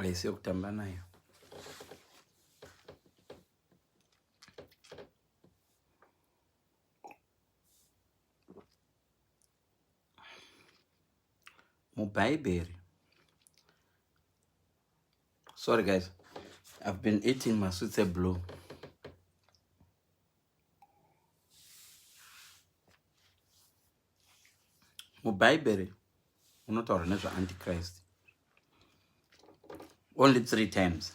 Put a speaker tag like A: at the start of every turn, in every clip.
A: haisi yokutamba nayo. Mubhayibheri. Sorry guys, I've been eating my sweet blue. Mubhayibheri unotaura nezveAntichrist only 3 times.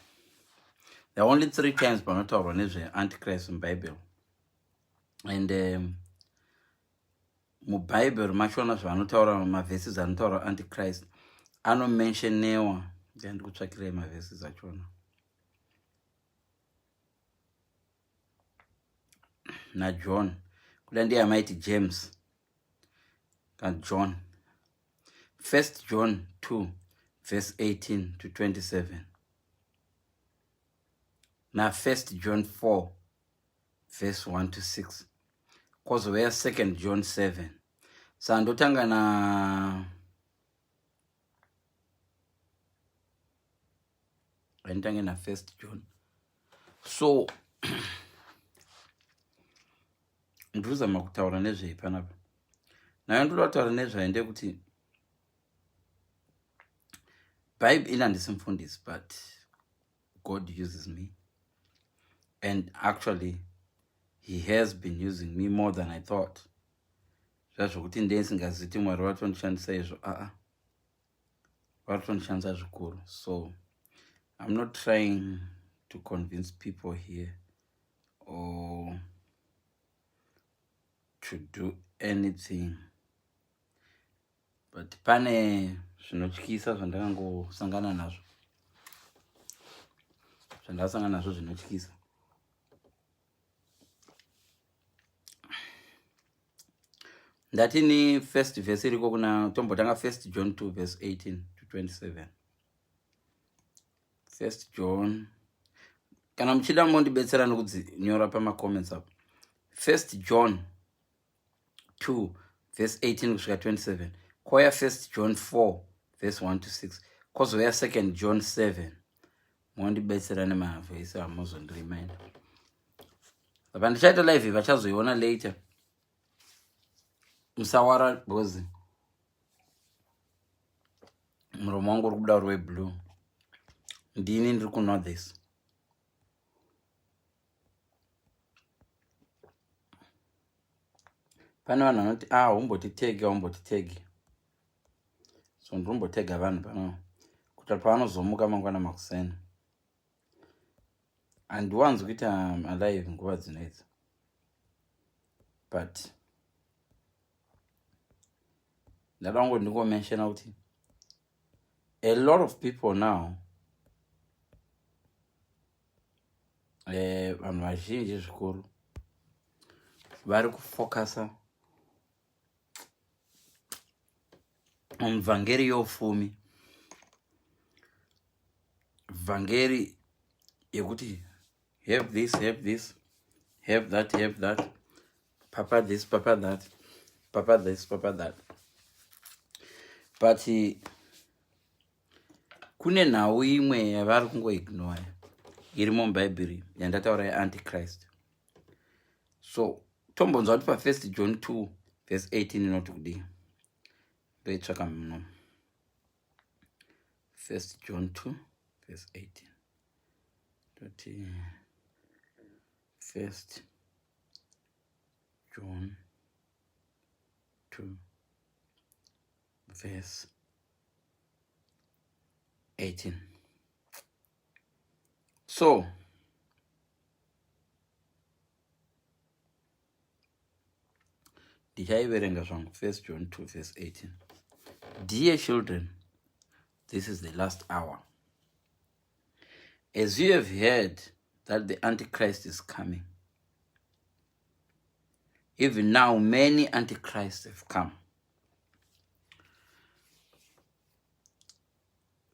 A: There are only 3 times panotaurwa nezveAntichrist muBhayibheri. And muBhayibheri machiona zvavanotaura mavheses anotaura Antichrist anomentionewa. Ndikutsvakirai mavheses achona. naJohn. Kuda ndiye amaiti James kaJohn. 1 John 2 verse 18 to 27. Na 1 John 4 verse 1 to 6. Cause we are 2 John 7. Sandotanga na Rentange na 1 John. So nduzama kutaura nezve panapa. Nayo ndoda kutaura nezvaende kuti Bible inandisimfundisi, but God uses me. And actually he has been using me more than I thought. Zvazvokuti ndesingaziti Mwari vatondishandisa izvo. Vatondishandisa zvikuru. So I'm not trying to convince people here or to do anything, but pane zvinotyisa zvandakangosangana nazvo. Zvandasangana nazvo zvinotyisa. Ndatini first verse iriko kuna tombotanga 1 John 2 verse 18 to 27. 1 John. Kana mchida mondibetsera nokudzinyora pamacomments apo. 1 John 2 verse 18 kusvika 27. Koya 1 John 4 verse 1 to 6. Kozoya 2 John 7. Mondibetsera nemavhesi amuzondiremind. Apa ndichaita live vachazoiona later. Musawara bozi. Muromo wangu uri kuda webblue. Ndini ndiri kunwa this. Pane vanhu vanoti umbotitegi. So ndinombotega vanhu pano kuti pavanozomuka mangwana makuseni. Handiwanzi kuita alive nguva dzinedzi. But ndada wangu ndingomenshena kuti a lot of people now vanhu vazhinji zvikuru vari kufocusa muvhangeri yeupfumi. Vhangeri yekuti have this, have that, papa this, papa that, papa this, papa that. But kune nhau imwe yavari kungoignore irimo muBhayibheri yandataura yeAntichrist. So tombonzwa kuti pa1 John 2 verse 18 inoti kudii. Ndoitsvaka muno. 1 John 2 verse 18. Doti 1 John 2 verse 18. So ndichaiverenga zvangu 1 John 2 verse 18. Dear children, this is the last hour. As you have heard that the Antichrist is coming, even now many Antichrists have come.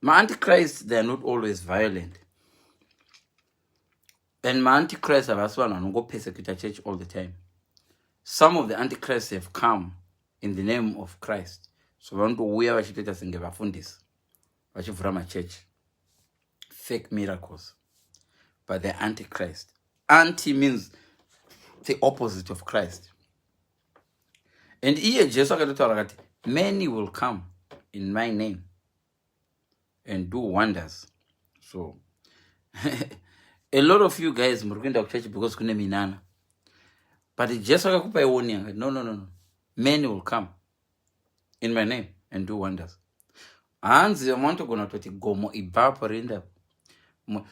A: My Antichrists, they are not always violent. And my Antichrists have as well and go persecute the church all the time. Some of the Antichrists have come in the name of Christ. So we want to wear vachiteta senge vafundisi vachivhura church. fake miracles by the Antichrist. Anti means the opposite of Christ. And here Jesus akati, many will come in my name and do wonders. So a lot of you guys murikuenda ku church because kune minana. But Jesus akakupa warning. No. Many will come in my name and do wonders. Hanzi amantogona kuti gomo ibhapo rinda.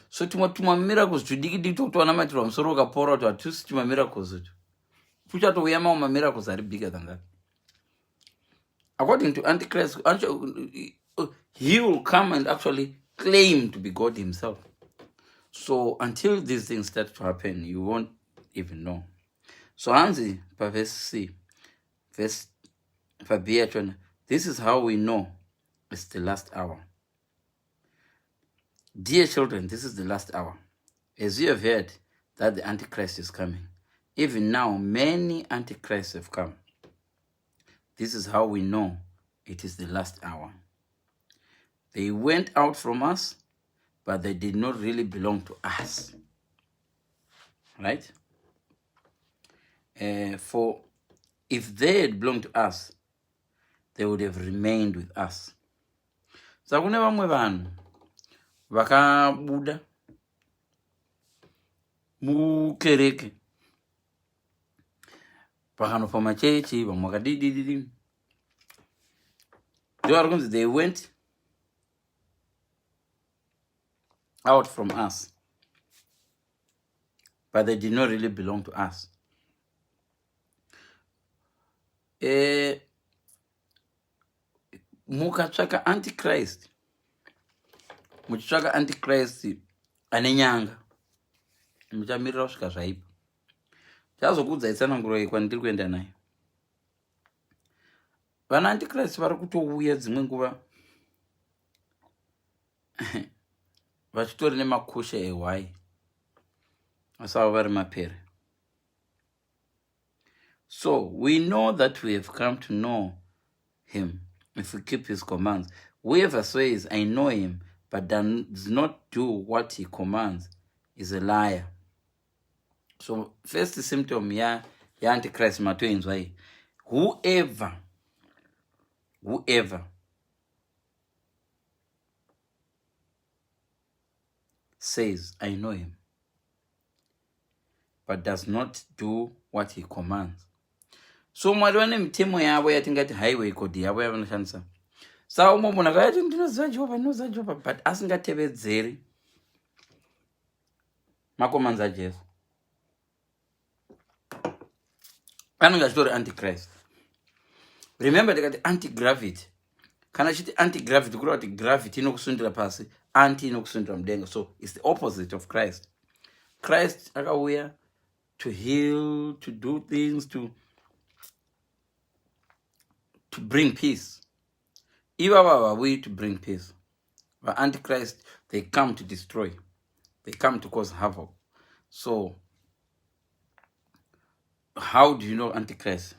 A: So tuma miracles tudiki tokutwana matiro musoro ukapora kuti hatusi tuma miracles utu. Puchatouya mamwe miracles are bigger than that. According to Antichrist, he will come and actually claim to be God himself. So until these things start to happen, you won't even know. So Hanzi, verse C, verse Fabiachon, this is how we know it's the last hour. Dear children, this is the last hour. As you have heard that the Antichrist is coming, even now many Antichrists have come. This is how we know it is the last hour. They went out from us, but they did not really belong to us. Right? For if they had belonged to us, they would have remained with us. So kune vamwe vanhu vakabuda mukereke pakanopa machechi vamwe vakadidididi. They went out from us, but they did not really belong to us. Mukatsvaka Antichrist, muchitsvaka Antichrist ane nyanga, muchamirira kusvika zvaipa. Chazokuudzai tsananguro iyi kwandiri kuenda nayo. Vana Antichrist vari kutouya dzimwe nguva vachitori nemakusha ehwai asava vari mapere. So we know that we have come to know him if we keep his commands. Whoever says, I know him, but does not do what he commands, is a liar. So first symptom ya Antichrist matoinzwa iyi. Whoever says, I know him, but does not do what he commands. So mwari vane mitemo yavo yatingati highway code yavo yavanoshandisa. Saka umwe munhu akati ndinoziva Jehovha but asingatevedzeri makommands aJesu, anenge achitori Antichrist. Remember tikati anti-gravity. Kana chiti anti-gravity kureva kuti gravity inokusundira pasi, anti inokusundira mudenga. So it's the opposite of Christ. Christ akauya to heal, to do things, to bring peace. Ivava we to bring peace. But Antichrist, they come to destroy. They come to cause havoc. So how do you know Antichrist?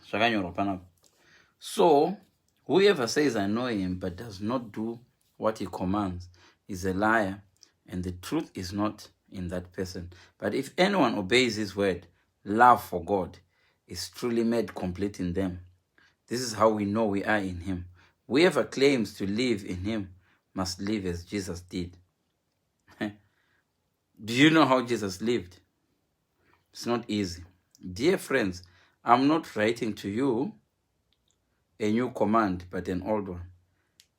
A: So whoever says I know him but does not do what he commands is a liar, and the truth is not in that person. But if anyone obeys his word, love for God is truly made complete in them. This is how we know we are in him. Whoever claims to live in him must live as Jesus did. Do you know how Jesus lived? It's not easy. Dear friends, I'm not writing to you a new command, but an old one,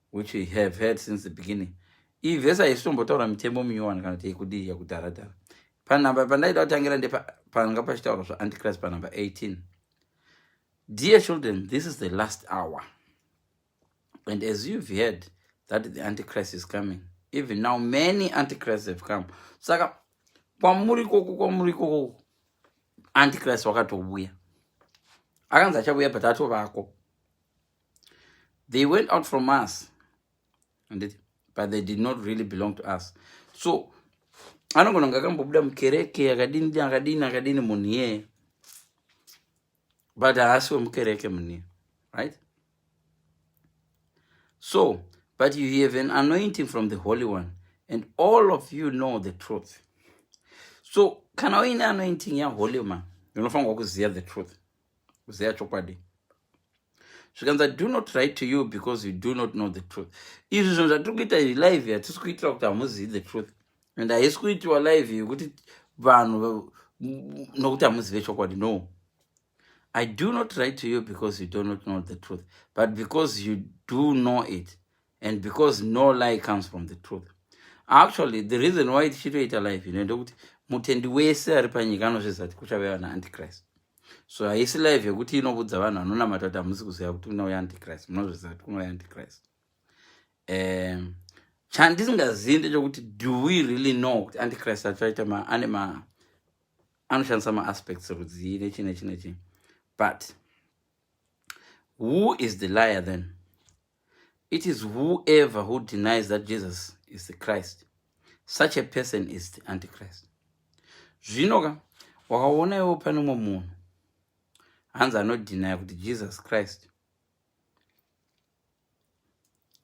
A: which we have heard since the beginning. Iyi vhesi haisitombotaura mitemo minyowani kana kuti yekudii yakudhara-dhara. Panhamba pandaida kutangira panga pachitaura zvaAntichrist panhamba 18. Dear children, this is the last hour. And as you've heard that the Antichrist is coming, even now many Antichrists have come. Saka kwamuri koko Antichrist wakatouya. Akanzi achauya but atovako. They went out from us, but they did not really belong to us. So anogona ngakambobuda mukereke akadini munhu iyeye, but haasiwe mukereke munhu iyeye, right? So but you have an anointing from the Holy One, and all of you know the truth. So kana uine anointing yaholy man, unofanirwa kuziva the truth, kuziva chokwadi. Zvikanzi, I do not write to you because you do not know the truth. Izvi zvinhu zvatiri kuita live hatisi kuitira kuti hamuzivi the truth, and haisi kuitiwa live yekuti vanhu nokuti hamuzive chokwadi. No, I do not write to you because you do not know the truth, but because you do know it, and because no lie comes from the truth. Actually, the reason why tichitoita live ndekuti mutendi wese ari panyika anozviziva kuti kuchauya naantichrist. So haisi live yekuti inobudza vanhu vanonamata kuti hamusi kuziva kuti kunouya antichrist, munozviziva kuti kunouya antichrist. Chandisingazivi ndechekuti, do we really know kuti antichrist achaita anoshandisa maaspects rudzii nechii. But who is the liar then? It is whoever who denies that Jesus is the Christ. Such a person is the Antichrist. Zvinoka wakaona iwo pane mumwe munhu hanzi anodeny kuti Jesus Christ,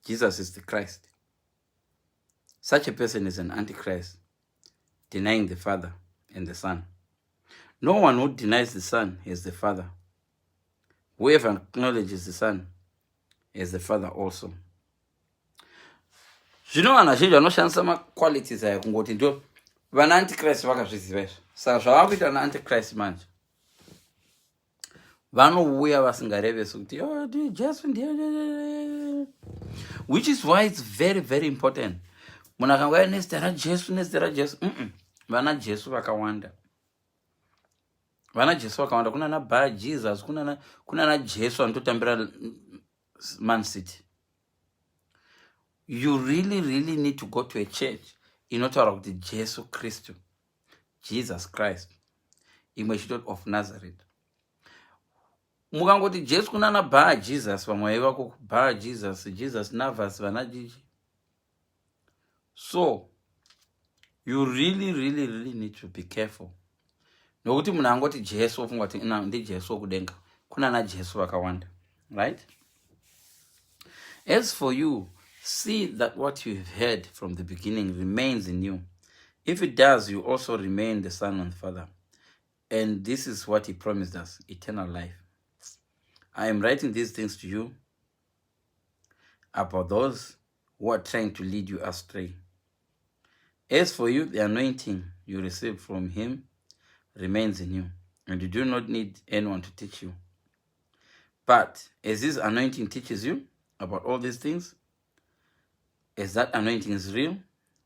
A: Jesus is the Christ. Such a person is an Antichrist, denying the Father and the Son. No one who denies the Son is the Father. Whoever acknowledges the Son is the Father also. Zvino vanhu vazhinji vanoshandisa maqualities aya kungoti ndio vana antichrist vakazviziva izvo. Saka zvavakuita naantichrist manje, vanouya vasingarevesi kuti Jesu ndiye, which is why it's very very important. Munhu akangouya nezita raJesu, vana Jesu vakawanda. Vana Jesu vakawanda, kuna na Bar Jesus, kuna na Jesu anototambira Man City. You really need to go to a church inotaura kuti Jesu Kristu, Jesus Christ, imwe chitoti of Nazareth. Mukangoti Jesu kuna na Bar Jesus, vamwe vako Bar Jesus, Jesus Navas, vana jiji. So you really need to be careful. Nokuti munhu angoti Jesu ofunga kuti ndi Jesu okudenga, kuna na Jesu vakawanda, right? As for you, see that what you have heard from the beginning remains in you. If it does, you also remain the Son and Father. And this is what he promised us, eternal life. I am writing these things to you about those who are trying to lead you astray. As for you, the anointing you received from him remains in you, and you do not need anyone to teach you. But as this anointing teaches you about all these things, as that anointing is real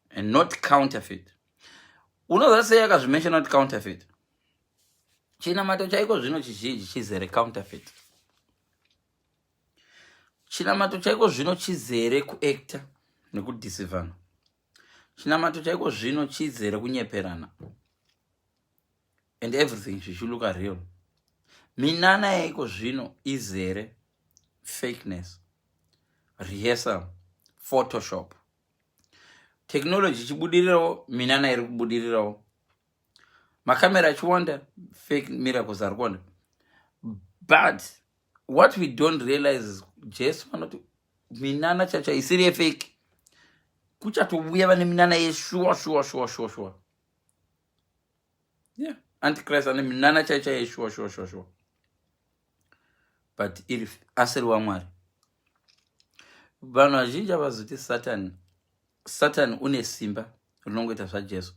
A: and not counterfeit. Unozasei akazvimention not counterfeit. Chinamato chaiko zvino chizhinji chizere counterfeit. Chinamato chaiko zvino chizere kuacta nekudeceivana. Chinamato chaiko zvino chizere kunyeperana. And everything should look real. Minana yaiko zvino izere fakeness, rehearsal, Photoshop. Technology chibudirirawo, minana iri kubudirirawo. Makamera chiwanda, fake miracles are gone. But what we don't realize is just minana chacha isiri fake. Kuchatouya vane minana sure. Yeah, Antichrist ane minana chacha sure. But if asiri wa Mwari. Vanhu vazhinji havazoti Satan une simba rinongoita zvaJesu.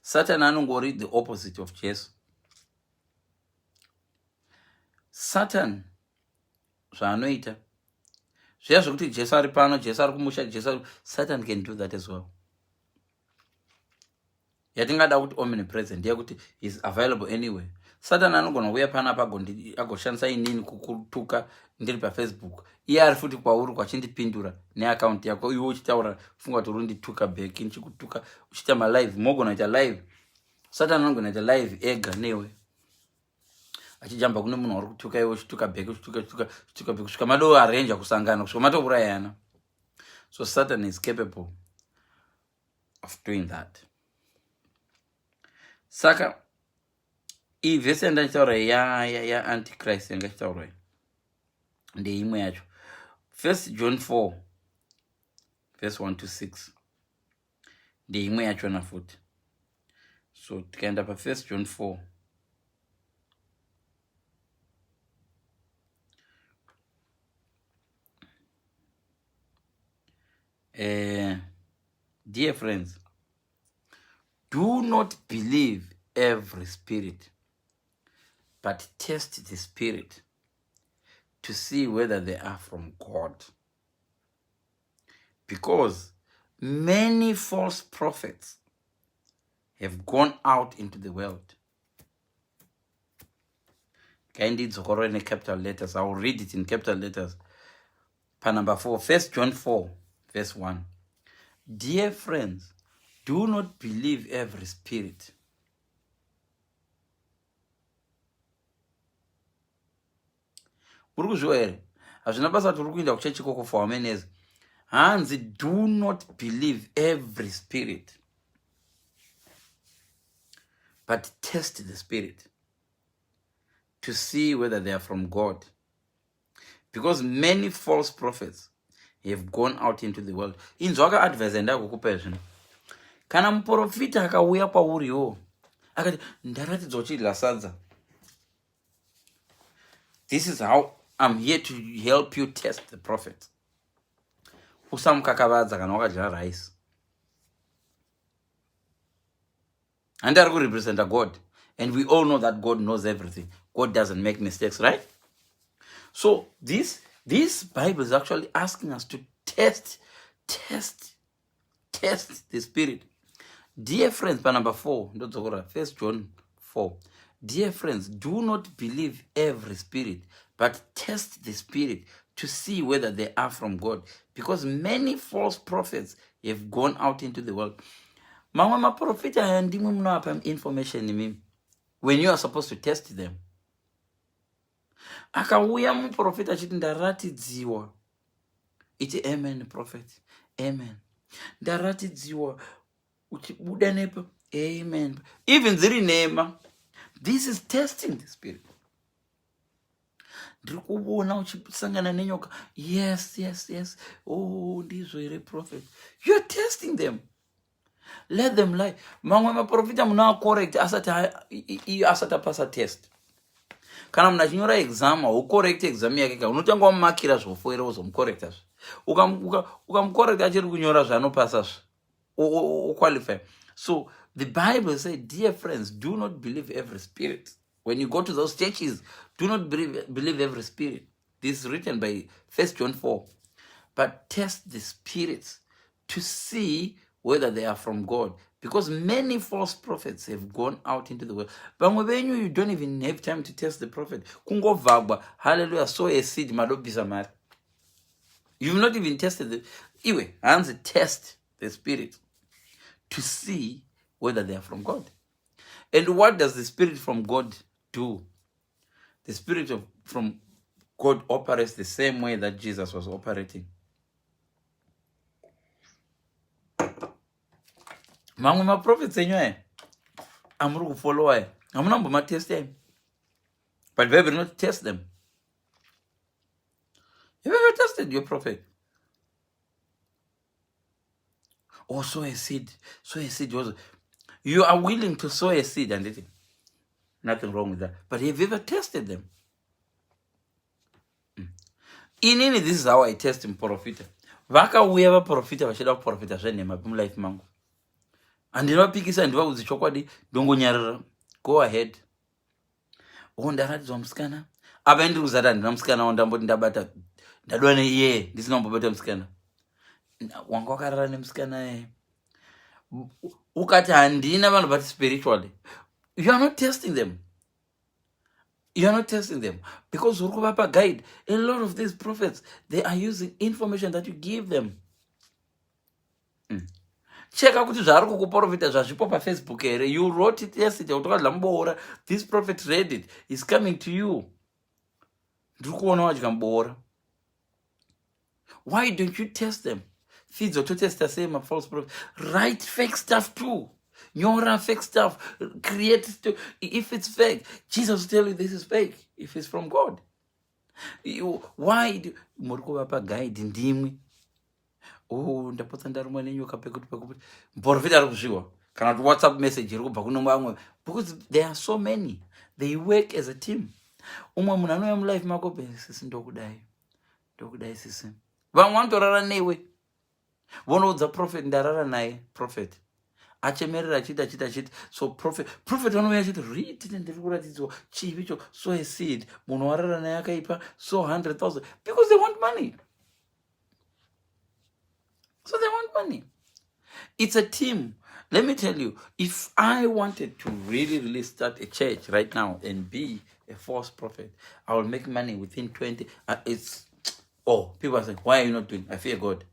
A: Satan anongori the opposite of Jesu. Satan zvaanoita zviya zvokuti Jesu ari pano, Jesu ari kumusha, Satan can do that as well. Yatingada kuti omnipresent yekuti is available anywhere. Satan anogona kuuya panapa agoshandisa inini kukutuka ndiri paFacebook. Iye ari futi kwauri kwachindipindura neaccount yako, iwe uchitaura funga kuti urundituka back nchikutuka uchita malive, mogona kuita live. Satan anogona kuita live ega newe. Achijamba kune munhu ari kutuka, iwe uchituka back, uchituka back kusvika mado arrange kusangana kusvika matourayana. So Satan is capable of doing that. Saka ivhesi yandachitaura ya Antichrist yangachitaura ndeimwe yacho. 1 John 4 verse 1 to 6. ndeimwe yachona futi. So tikaenda pa 1 John 4. Dear friends, do not believe every spirit, but test the spirit to see whether they are from God. Because many false prophets have gone out into the world. Kind it's in capital letters. I will read it in capital letters. Pa number 4, 1 John 4, verse 1. Dear friends, do not believe every spirit. Hands, do not believe every spirit, but test the spirit to see whether they are from God. Because many false prophets have gone out into the world. Inzwaka advise ndakukupa zvino. Kana muprofita akauya pauriwo akati ndaratidza uchidla sadza. This is how I'm here to help you test the prophet. Usamukakavadza kana wakadya rice. And that will represent a God. And we all know that God knows everything. God doesn't make mistakes, right? So this Bible is actually asking us to test the spirit. Dear friends, by number 4, 1 John 4. Dear friends, do not believe every spirit, but test the spirit to see whether they are from God. Because many false prophets have gone out into the world. Mama prophet information when you are supposed to test them. Akauya muprofita achiti ndaratidziwa. Iti amen prophet. Amen. Ndaratidziwa uchibuda nepa. Amen. Even ziri nema. This is testing the spirit. Ndikuona uchisangana nenyoka. Yes. Oh, ndizvo ere prophet. You're testing them. Let them lie. Mamwe maprofita muna correct asata pasa test. Kana mnachinyora exam au correct exam yake ka unotanga wamakira zvofoera uzomucorrecta. Ukamcorrecta achiri kunyora zvanopasa o qualify. So the Bible says, dear friends, do not believe every spirit. When you go to those churches, do not believe every spirit. This is written by 1 John 4. But test the spirits to see whether they are from God. Because many false prophets have gone out into the world. But when you don't even have time to test the prophet. Kungo vagba, hallelujah, sow a seed, madobisa. You've not even tested the... Anyway, hands test the spirit to see whether they are from God. And what does the spirit from God do? The spirit from God operates the same way that Jesus was operating. Mamwe maprophets enyu amuri kufollowa amuna mbomatest them. But we have not test them. Have you ever tested your prophet? Or sow a seed. Sow a seed also. You are willing to sow a seed and it. Nothing wrong with that. But have you ever tested them? This is how I test him profita. Vaka uyeva profita vachida kuprofita zvenhema mulife mangu. Andinopikisa ndivaudzi chokwadi ndongonyarira. Go ahead. Ndaratidzwa musikana. Apa ndiri kuzata ndina musikana wandamboti ndabata. Ndadwa neiye ndisina kumbobata musikana. Wanga wakarara nemusikana ukati handina vanhu vati spiritually. You are not testing them. You are not testing them. Because urukuvapa guide. A lot of these prophets, they are using information that you give them. Cheka kuti zvari kukuprofita zvazvipo paFacebook here. You wrote it yesterday. Utakadlamboora. This prophet read it. He's coming to you. Ndikuona wadyamboora. Why don't you test them? Feeds or to test the same false prophet. Write fake stuff too. Nyora fake stuff. Create stuff. If it's fake, Jesus will tell you this is fake. If it's from God. Why do Murukuvapa guide ndimwe? ndapotsa ndarumwa nenyoka pekuti muprofita ari kuzviwa kana kuti WhatsApp message iri kubva kune vamwe, because there are so many, they work as a team. Umwe munhu anouya mulife mako, sisi ndokudai sisi, vamwe vanotorara newe, vonoudza prophet ndarara naye, prophet achemerera achiti. So prophet anouya achiti riitite ndiri kuratidzwa chivicho, so a seed, munhu warara naye akaipa, so 100,000, because they want money. So they want money. It's a team. Let me tell you, if I wanted to really start a church right now and be a false prophet, I will make money within 20. People are saying, why are you not doing? I fear God.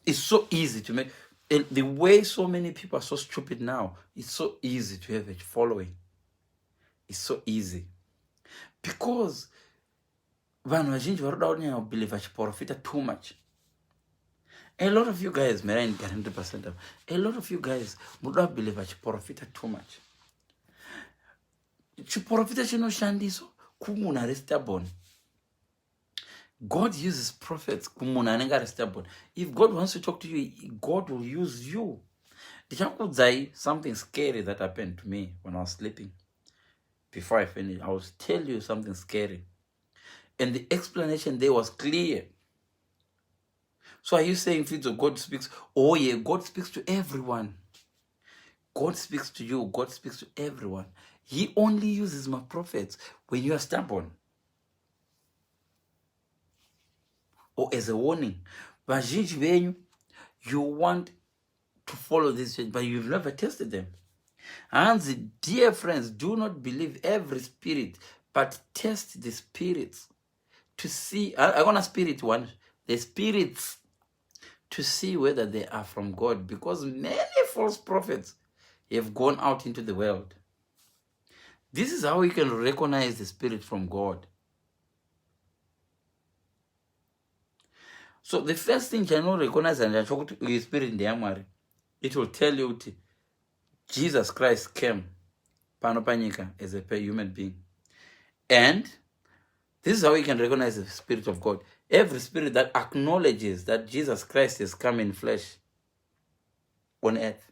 A: It's so easy to make. And the way so many people are so stupid now, it's so easy to have a following. It's so easy. Because vanhu vazhinji varoda kunyanya kubelieve vachiprofita too much. A lot of you guys, may I get 100% of, a lot of you guys would not believe vachiprofita too much. Chiprofita chinoshandiso kumunhu ari stubborn. God uses prophets kumunhu anenge ari stubborn. If God wants to talk to you, God will use you. Ndichakuudzai something scary that happened to me when I was sleeping. Before I finish, I will tell you something scary. And the explanation there was clear. So are you saying, Fidzo, God speaks? Oh yeah, God speaks to everyone. God speaks to you. God speaks to everyone. He only uses my prophets when you are stubborn. Or as a warning. Vazhinji venyu, you want to follow this, but you've never tested them. Hanzi, dear friends, do not believe every spirit, but test the spirits to see. I'm gonna spirit one. The spirits, to see whether they are from God, because many false prophets have gone out into the world. This is how we can recognize the spirit from God. So the first thing you know, recognize and the spirit in the Amari, it will tell you Jesus Christ came panopanyika as a human being. And this is how we can recognize the spirit of God. Every spirit that acknowledges that Jesus Christ has come in flesh on earth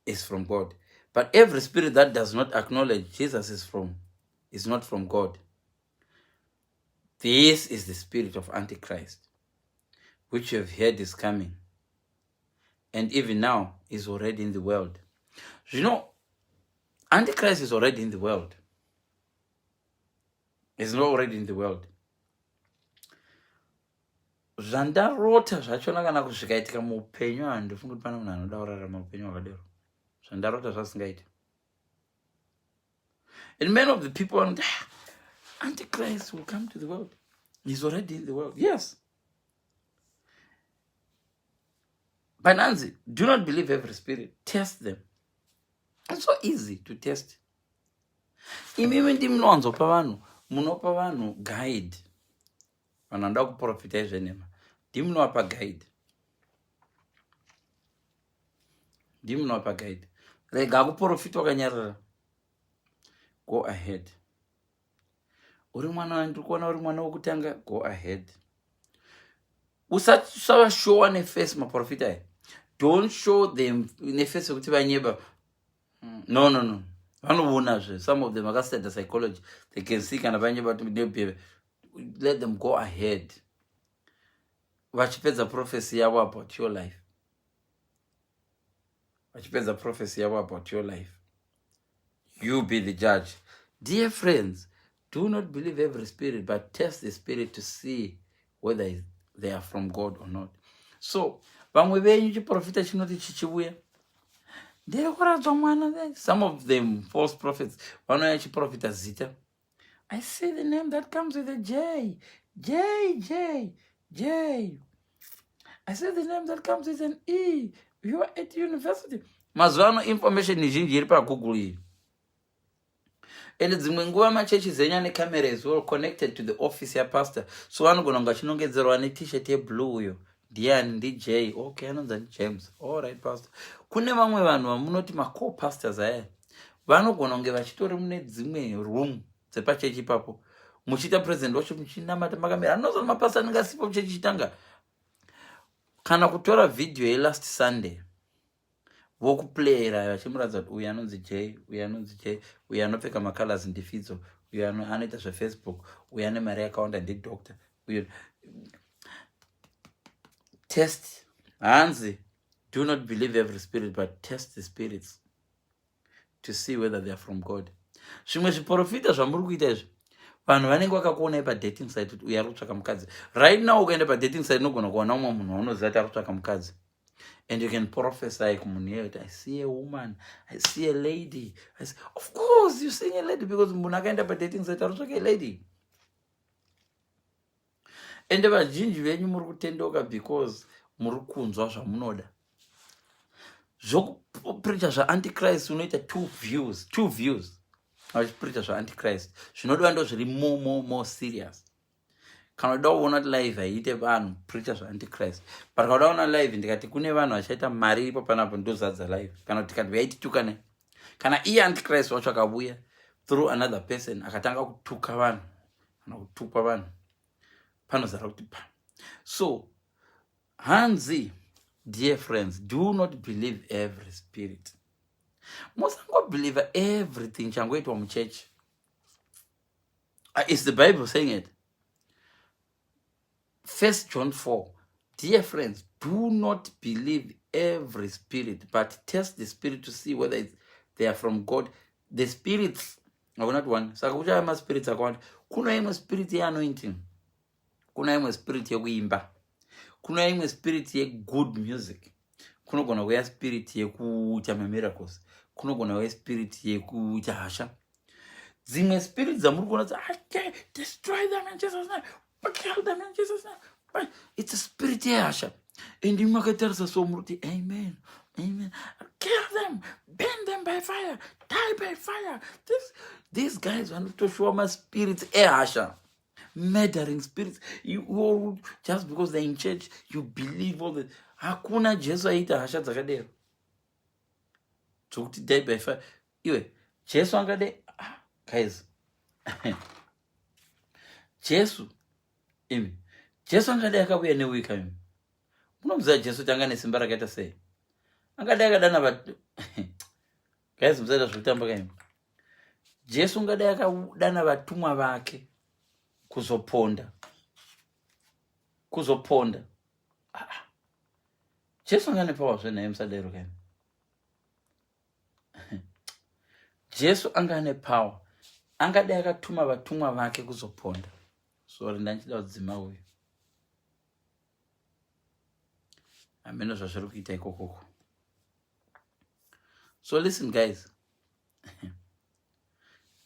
A: is from God. But every spirit that does not acknowledge Jesus is not from God. This is the spirit of Antichrist, which you have heard is coming. And even now is already in the world. You know, Antichrist is already in the world. Is not already in the world. Zvandarota zvachona kana kusvikaitika muupenyu handifungi kuti pane munhu anoda kurarama upenyu hwakadero. Zvandarota zvasingaiti. And many of the people are, Antichrist will come to the world. He's already in the world. Yes. But Nancy, do not believe every spirit. Test them. It's so easy to test. Imimi ndi mnonzopa vanhu, munopa vanhu guide. Vananda kuprofita izvenema. Ndimunopa guide. Ndimunopa guide. Rega kuprofita wakanyarara. Go ahead. Uri mwana ndikuona uri mwana wokutanga, go ahead. Usava show neface maprofita. Don't show them neface kuti vanyeba. No. Some of them are studying psychology. They can see kind of vanyeba. Let them go ahead. Vachipedza prophecy yavo about your life. Vachipedza prophecy yavo about your life. You be the judge. Dear friends, do not believe every spirit, but test the spirit to see whether they are from God or not. So, vamwe venyu chiprofita chinoti chichiuya. Some of them false prophets. Vanouya chiprofita zita. I see the name that comes with a J. J. I see the name that comes with an E. You are at university. Mazuvano information zhinji iri paGoogle iyi. And dzimwe nguva machechi zenya necamera is well connected to the office ya pastor. So vanogona kunge vachinongedzerwa t-shirt yeblue uyo. Ndiani DJ. Okay, anonzi James. All right, pastor. Kune vamwe vanhu vamunoti co-pastors aya. Vanogona kunge vachitori mune dzimwe room dzepachechi ipapo. muchita president worship muchinamata makamera anozona mapasta anengasipo muchechi chitanga kana kutora video ye last Sunday vokuplayera vachimuratidza kuti uyu anonzi J, uyu anonzi J, uyu anopfeka macolors ndifidzo, uyu anoita zveFacebook, uyu ane mari yakawanda ndidoctor, uyu test hanzi do not believe every spirit but test the spirits to see whether they are from God. Zvimwe zviprofita zvamuri kuita izvi vanhu vanenge vakakuonai padating site kuti uyu ari kutsvaka mukadzi. Right now ukaenda padating site unogona kuona umwe munhu waunoziva kuti ari kutsvaka mukadzi. And you can prophesy kumunhu iye kuti I see a woman, I see a lady. Of course you see a lady because munhu akaenda padating site ari kutsvaka a lady. And vazhinji venyu muri kutendoka because muri kunzwa zvamunoda. Zvokupreacha zvaantichrist unoita two views. Vachipreacha zvaantichrist zvinodiwa ndo zviri more serious. Kana uda kuona live haiite vanhu preacha zvaantichrist. But kana uda kuona live ndikati kune vanhu vachaita mari ipo panapo ndozadza live. Kana tikati vaititukane. Kana iye antichrist wacho akabuya through another person akatanga kutuka vanhu kana kutupa vanhu panozara kuti pa. So hanzi, dear friends, do not believe every spirit. Musango believe everything changoitwa muchechi. Is the Bible saying it? 1 John 4. Dear friends, do not believe every spirit, but test the spirit to see whether they are from God. The spirits are not one. Saka kuchaya ma spirits akawanda. Kuna imwe spirit ye anointing. Kuna imwe spirit yekuimba. Kuna imwe spirit ye good music. Kunogona kuya spirit yekuita miracles. Kunogona kuya spirit yekuita hasha. Dzimwe spirits dzamuri kuona kuti I destroy them in Jesus' name. Kill them in Jesus' name. But it's a spirit yehasha. And you makatarisa so muruti, amen, amen. Kill them, burn them by fire, die by fire. These guys want to show my spirits ehasha. Murdering spirits. You just because they're in church, you believe all the hakuna Jesu aita hasha dzakadero. Tsokuti die by fire. Iwe, Jesu angade guys. Jesu angade akabuya newika imi. Munomuziva Jesu kuti angane simba rakaita sei? Angade akadana vanhu. Guys, musaita zvekutamba kaimi. Jesu angade akadana vatumwa vake kuzoponda. Jesu angane power zvenaye musadero kaimi. Jesu angane power. Angade akatuma vatumwa vake kuzoponda. Sorry, ndanchida kudzima uyu. Ameno zvazviri kuita ikokoko. So listen guys.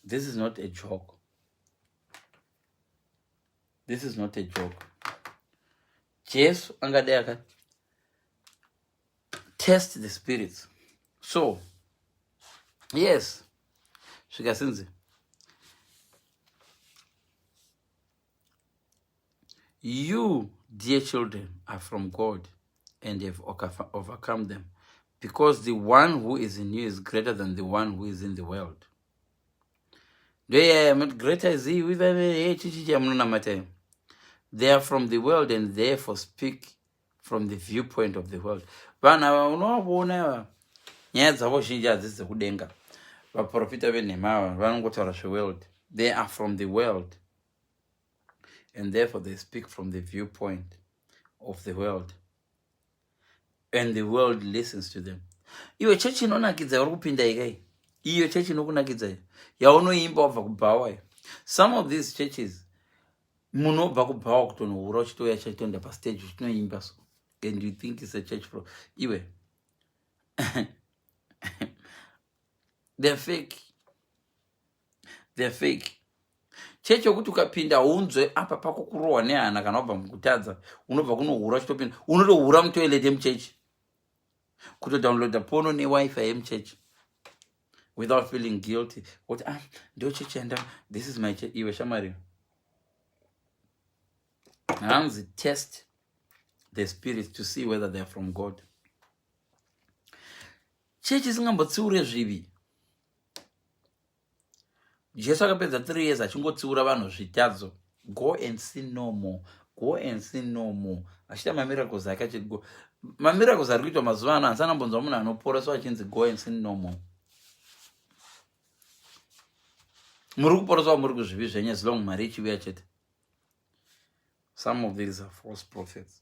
A: This is not a joke. This is not a joke. Jesu angade aka test the spirits. So, yes. Shikasinzi. You, dear children, are from God and have overcome them, because the one who is in you is greater than the one who is in the world. Greater is he with they are from the world and therefore speak from the viewpoint of the world. They are from the world and therefore they speak from the viewpoint of the world, and the world listens to them. Iwe church inonakidza uri kupinda ikai. Iyo church inokunakidza yaunoimba wabva kubhawa. Some of these churches munobva kubhawa kutonohura uchitoya chaitoenda pastage uchinoimba so, and you think it's a church pro. Iwe they're fake. Church yokuti ukapinda unzwe apa pako kurohwa nehana kana wabva mukutadza unobva kunohura uchitopinda unotohura mutoilet yemuchechi kutodownloada pono newifi yemuchechi without feeling guilty. What ndo church and this is my church. Iwe shamari. Hanzi test the spirits to see whether they are from God. Church isingambotsiure zvivi. Jesu akapedza 3 years achingotsiura vanhu zvitadzo. Go and sin no more. Go and sin no more. Achita mamiracles ake achigo. Mamiracles ari kuitwa mazuva ano hansana mbonzwa munhu anoporeswa achinzi go and sin no more. Muri kuporeswa muri kuzvivi zvenyu as long mari ichiuya chete. Some of these are false prophets.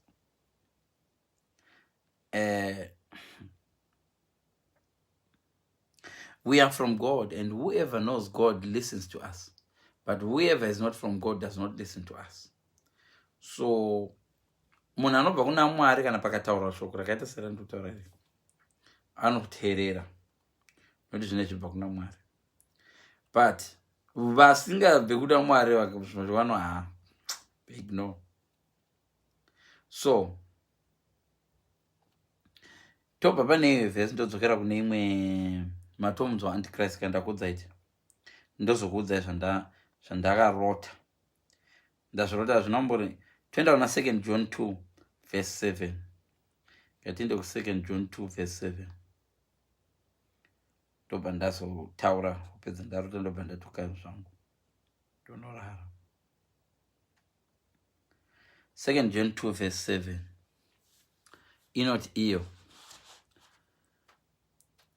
A: We are from God, and whoever knows God listens to us. But whoever is not from God does not listen to us. So, munhu anobva kuna Mwari kana pakataura shoko rakaita serandinotaura iri anoteerera nokuti zvine zvibva kuna Mwari. But vasingabve kuna Mwari vano big no. So, tobva pane vhesi ndodzokera kune imwe matomzo antichrist kandakudza iti ndozokuudzai zvandakarota. Ndazvirota zvinombori toenda kuna 2 John 2 verse 7. Ngatiende ku 2 John 2 verse 7. Ndobva ndazotaura kupedza ndarota ndobva ndatuka zvangu ndonorara. 2 John 2 verse 7 inoti iyo,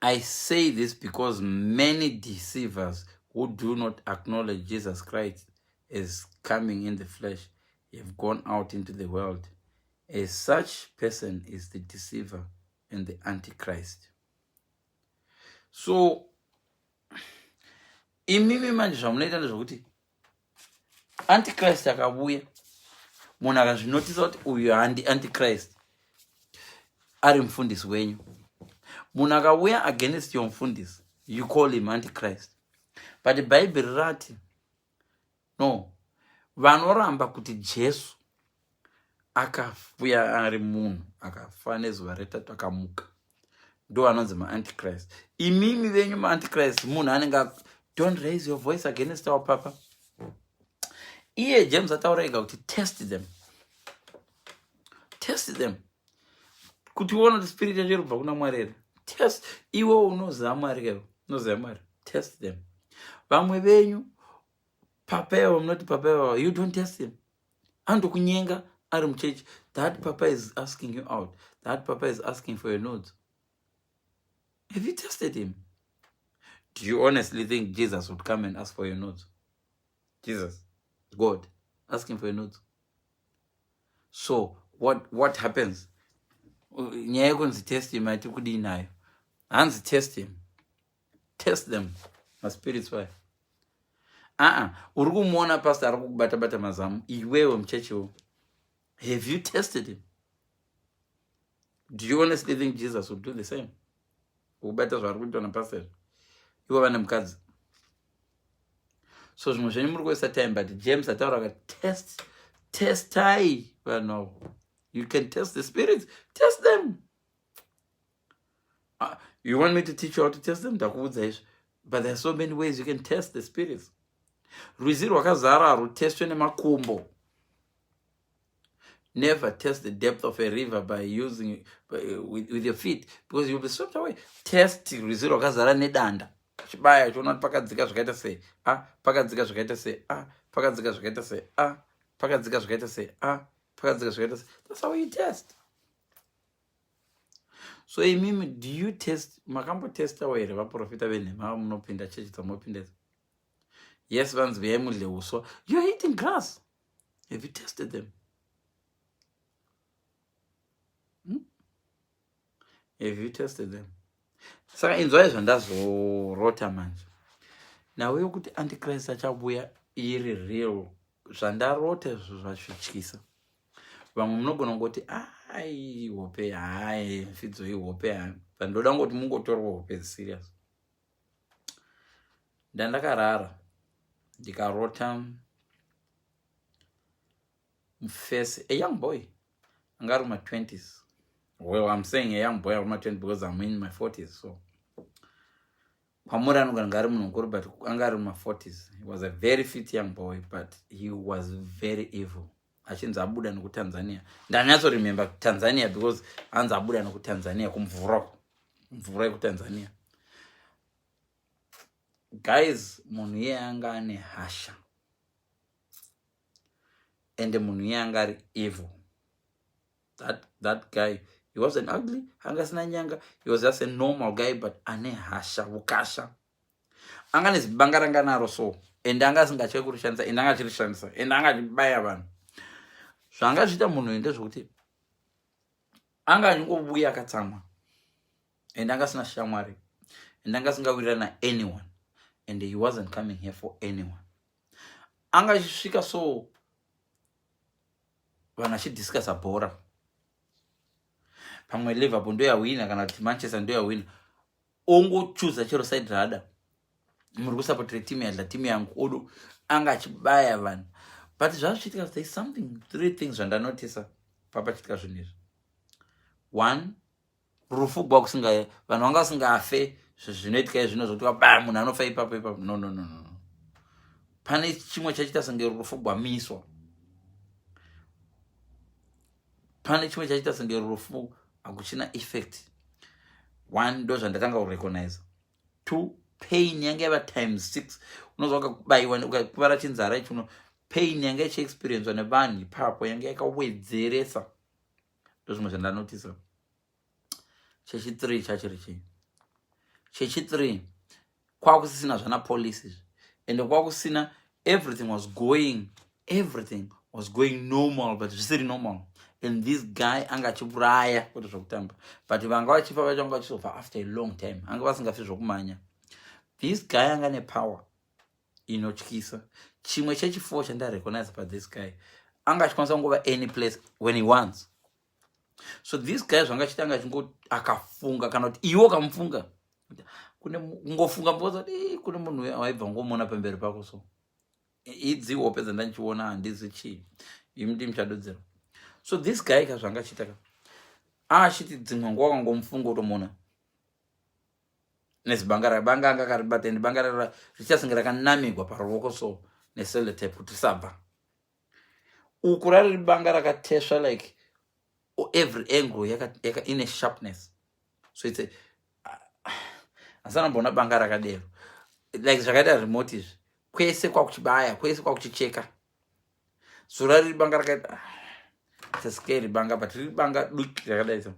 A: I say this because many deceivers who do not acknowledge Jesus Christ as coming in the flesh have gone out into the world. As such person is the deceiver and the antichrist. So, imimi manje zvamunoita ndezvokuti antichrist akabuya, munhu akazvinotisa kuti uyu handi antichrist ari mufundisi wenyu. Munhu akauya against your mufundisi, you call him antichrist. But the Bible rati no, vanoramba kuti Jesu akafuya ari munhu akafa nezuva retatu akamuka ndo vanonzi ma-antichrist. Imimi venyu ma-antichrist munhu anenge don't raise your voice against our papa. Iye James ataura ega kuti test them. Test them. Kuti uone kuti spirit yacho irikubva kuna Mwari here. Test. Iwe unoziva Mwari kero. Unoziva Mwari. Test them. Vamwe venyu papa yavo munoti papa yavo, you don't test him. Andokunyenga ari muchechi. That papa is asking you out. That papa is asking for your notes. Have you tested him? Do you honestly think Jesus would come and ask for your notes? Jesus, God, asking for your notes. So, what happens? Nyaya yekunzi test him, haiti kudii nayo. Hanzi test him. Test them. My spirit's why. Uri kumuona pastor ari kubata mazamu. Iwewe mchechiwo. Have you tested him? Do you honestly think Jesus would do the same? Kubata zvari kuitwa napastor. Iwe vane mukadzi. So zvimwe zvenyu muri kuwaste time, but James ataura testai. Well, no. You can test the spirits. Test them. You want me to teach you how to test them? But there are so many ways you can test the spirits. Rwizi rwakazara rutestwe nemakumbo. Never test the depth of a river by using with your feet, because you'll be swept away. Test rwizi rwakazara nedanda. Chibaya chiona pakadzika zvakaita sei. Pakadzika zvakaita sei. Pakadzika zvakaita sei. Pakadzika zvakaita sei. Pakadzika zvakaita sei. That's how you test. So imimi, do you test? Makambo testa here vaprofita venhema munopinda chechi dzamopinda. Yes, vanzi veyai mudle uswa. You're eating grass. Have you tested them? Have you tested them? Saka inzwai zvandazorota manje. Nawe yokuti antichrist achabuya iri real. Zvandarota zvazvityisa. Vamwe munogona ngoti hope fidzo hope vandoda ngoti mungotorwa hope serious. Ndandakarara ndikarota mufesi a young boy angari my 20s. Well, I'm saying a young boy I'm my 20s because I'm in my 40s. So kwamuri anogona ngari munhu mukuru, but angari my 40s. He was a very fit young boy, but he was very evil. Achinzi abuda nekutanzania. Ndanyatso remember Tanzania because anzi abuda nekutanzania kumvura yekutanzania. guys, munhu yanga ane hasha, and munhu yanga ari evil. That guy, he wasn't ugly, anga sina nyanga, he was just a normal guy, but ane hasha, ukasha. Anga nezibanga naro so, and anga singache kurishandisa, and anga chirishandisa, and anga chibaya vanhu. Zvanga zviita munhu ndezvokuti anga achingobuya akatsamwa, and anga sina shamwari, and anga singawirirana anyone, and he wasn't coming here for anyone. Anga achisvika so vanhu achidiscussa bhora, pamwe Liverpool ndoyawina kana kuti Manchester ndoyawina, ongochuza chero side rada, muri kusapotera timu yadla timu yangu odo, anga achibaya vanhu. But zvazvichiitika, there's something, 3 things zvandanotisa papachitika zvinhu izvi. 1, rufu gwa kusinga vanhu vanga vasingafe zvinoitika izvino zvokuti ba munhu anofa ipapo ipapo. No. Pane chimwe chachiita senge rufu gwamiswa. Pane chimwe chachiita senge rufu hakuchina effect. 1, ndo zvandakanga kurecognize. 2, pain yange yava times 6. Unozwa ukakubayiwa ukakuvara chinzara ichi, pain yange ichiexperiencewa nevanhu ipapo yange yakawedzeresa. Ndo zvimwe zvandanotisa. Chechi3 chachiri chii? Chechi3 kwakusisina zvana police, and kwakusina everything was going normal, but zvisiri normal. And this guy anga achiuraya kuti zvokutamba, but vanga vachifa vachanga vachizofa after a long time, anga vasingafi zvokumanya. This guy anga nepower inotyisa. Chimwe chechi4 chandarecognize pa this guy, anga achikwanisa kungova any place when he wants. So this guy zvanga chitanga chingo akafunga kana kuti iwo kamufunga, kune ngofunga mboza kune munhu waibva ngomona pemberi pako, so idzi hope dzandanchiona handizi chii imdi mchadodzera. So this guy kazvanga chitaka achiti dzimwe nguva kangomufunga utomona nezibanga banga anga karibata, and banga richasingira kanamigwa paruoko so nesellotape kuti sabva uku rari banga rakatesva like every angle yaka in a sharpness. So it's a asana mbona banga rakadero like zvakaita remote izvi kwese kwakuchibaya, kwese kwakuchicheka. So rari banga rakaita it's a scary banga, but riri banga duki rakadai so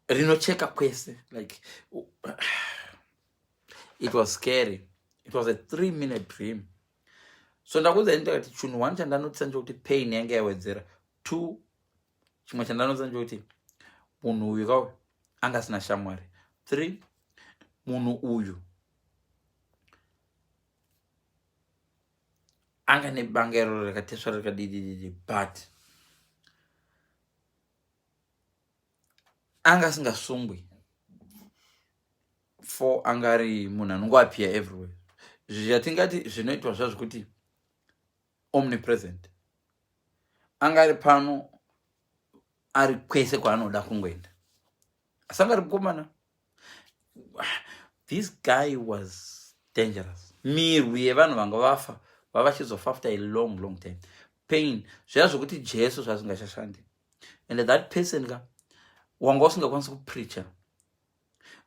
A: rinocheka kwese, like it was scary. It was a 3-minute dream. So ndakuudza ndakati chinhu 1 chandanotisa ndechekuti pain yange yawedzera. 2, chimwe chandanotisa ndechekuti munhu uyu kawe anga asina shamwari. 3, munhu uyu anga nebanga iro rakatesva rakadidididi, but anga asingasungwi for angari munhu anongoapia everywhere. Zvatingati zvinoitwa zvazvokuti omnipresent, angari pano ari kwese kwaanoda kungoenda, asangari mukomana. This guy was dangerous. Mirwi yevanhu vanga vafa vavachizofa after a long time. Pain zviya zvokuti Jesu zvazingashashandi, and that person ka wanga usingakwanisi kupreacha.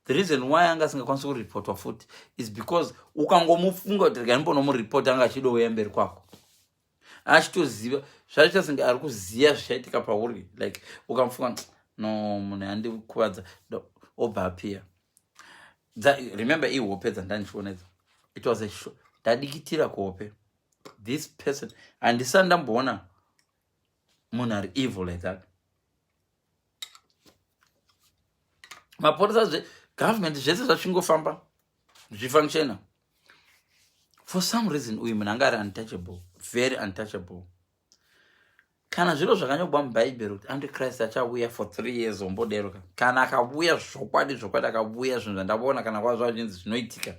A: The reason why anga asingakwanisi kuripotwa futi is because ukangomufunga kuti rega ndimbonomuripota anga achidouya mberi kwako, achitoziva zvaita senge ari kuziya zvichaitika pauri, like ukamufunga no munhu andikuvadza obva apia. Remember ihope dzandandichiona idzi, it was a show ndadikitira kuhope. This person handisati ndamboona munhu ari evil like that. Maporisa government zvese zvachingofamba zvifunctiona. For some reason uyu munhu anga ari untouchable, very untouchable. Kana zviro zvakanyogwa mubhaibheri kuti Antichrist achauya for 3 years omboderoka, kana akauya zvokwadi akauya zvinhu zvandaona kana kwazvo zvinzi zvinoitika,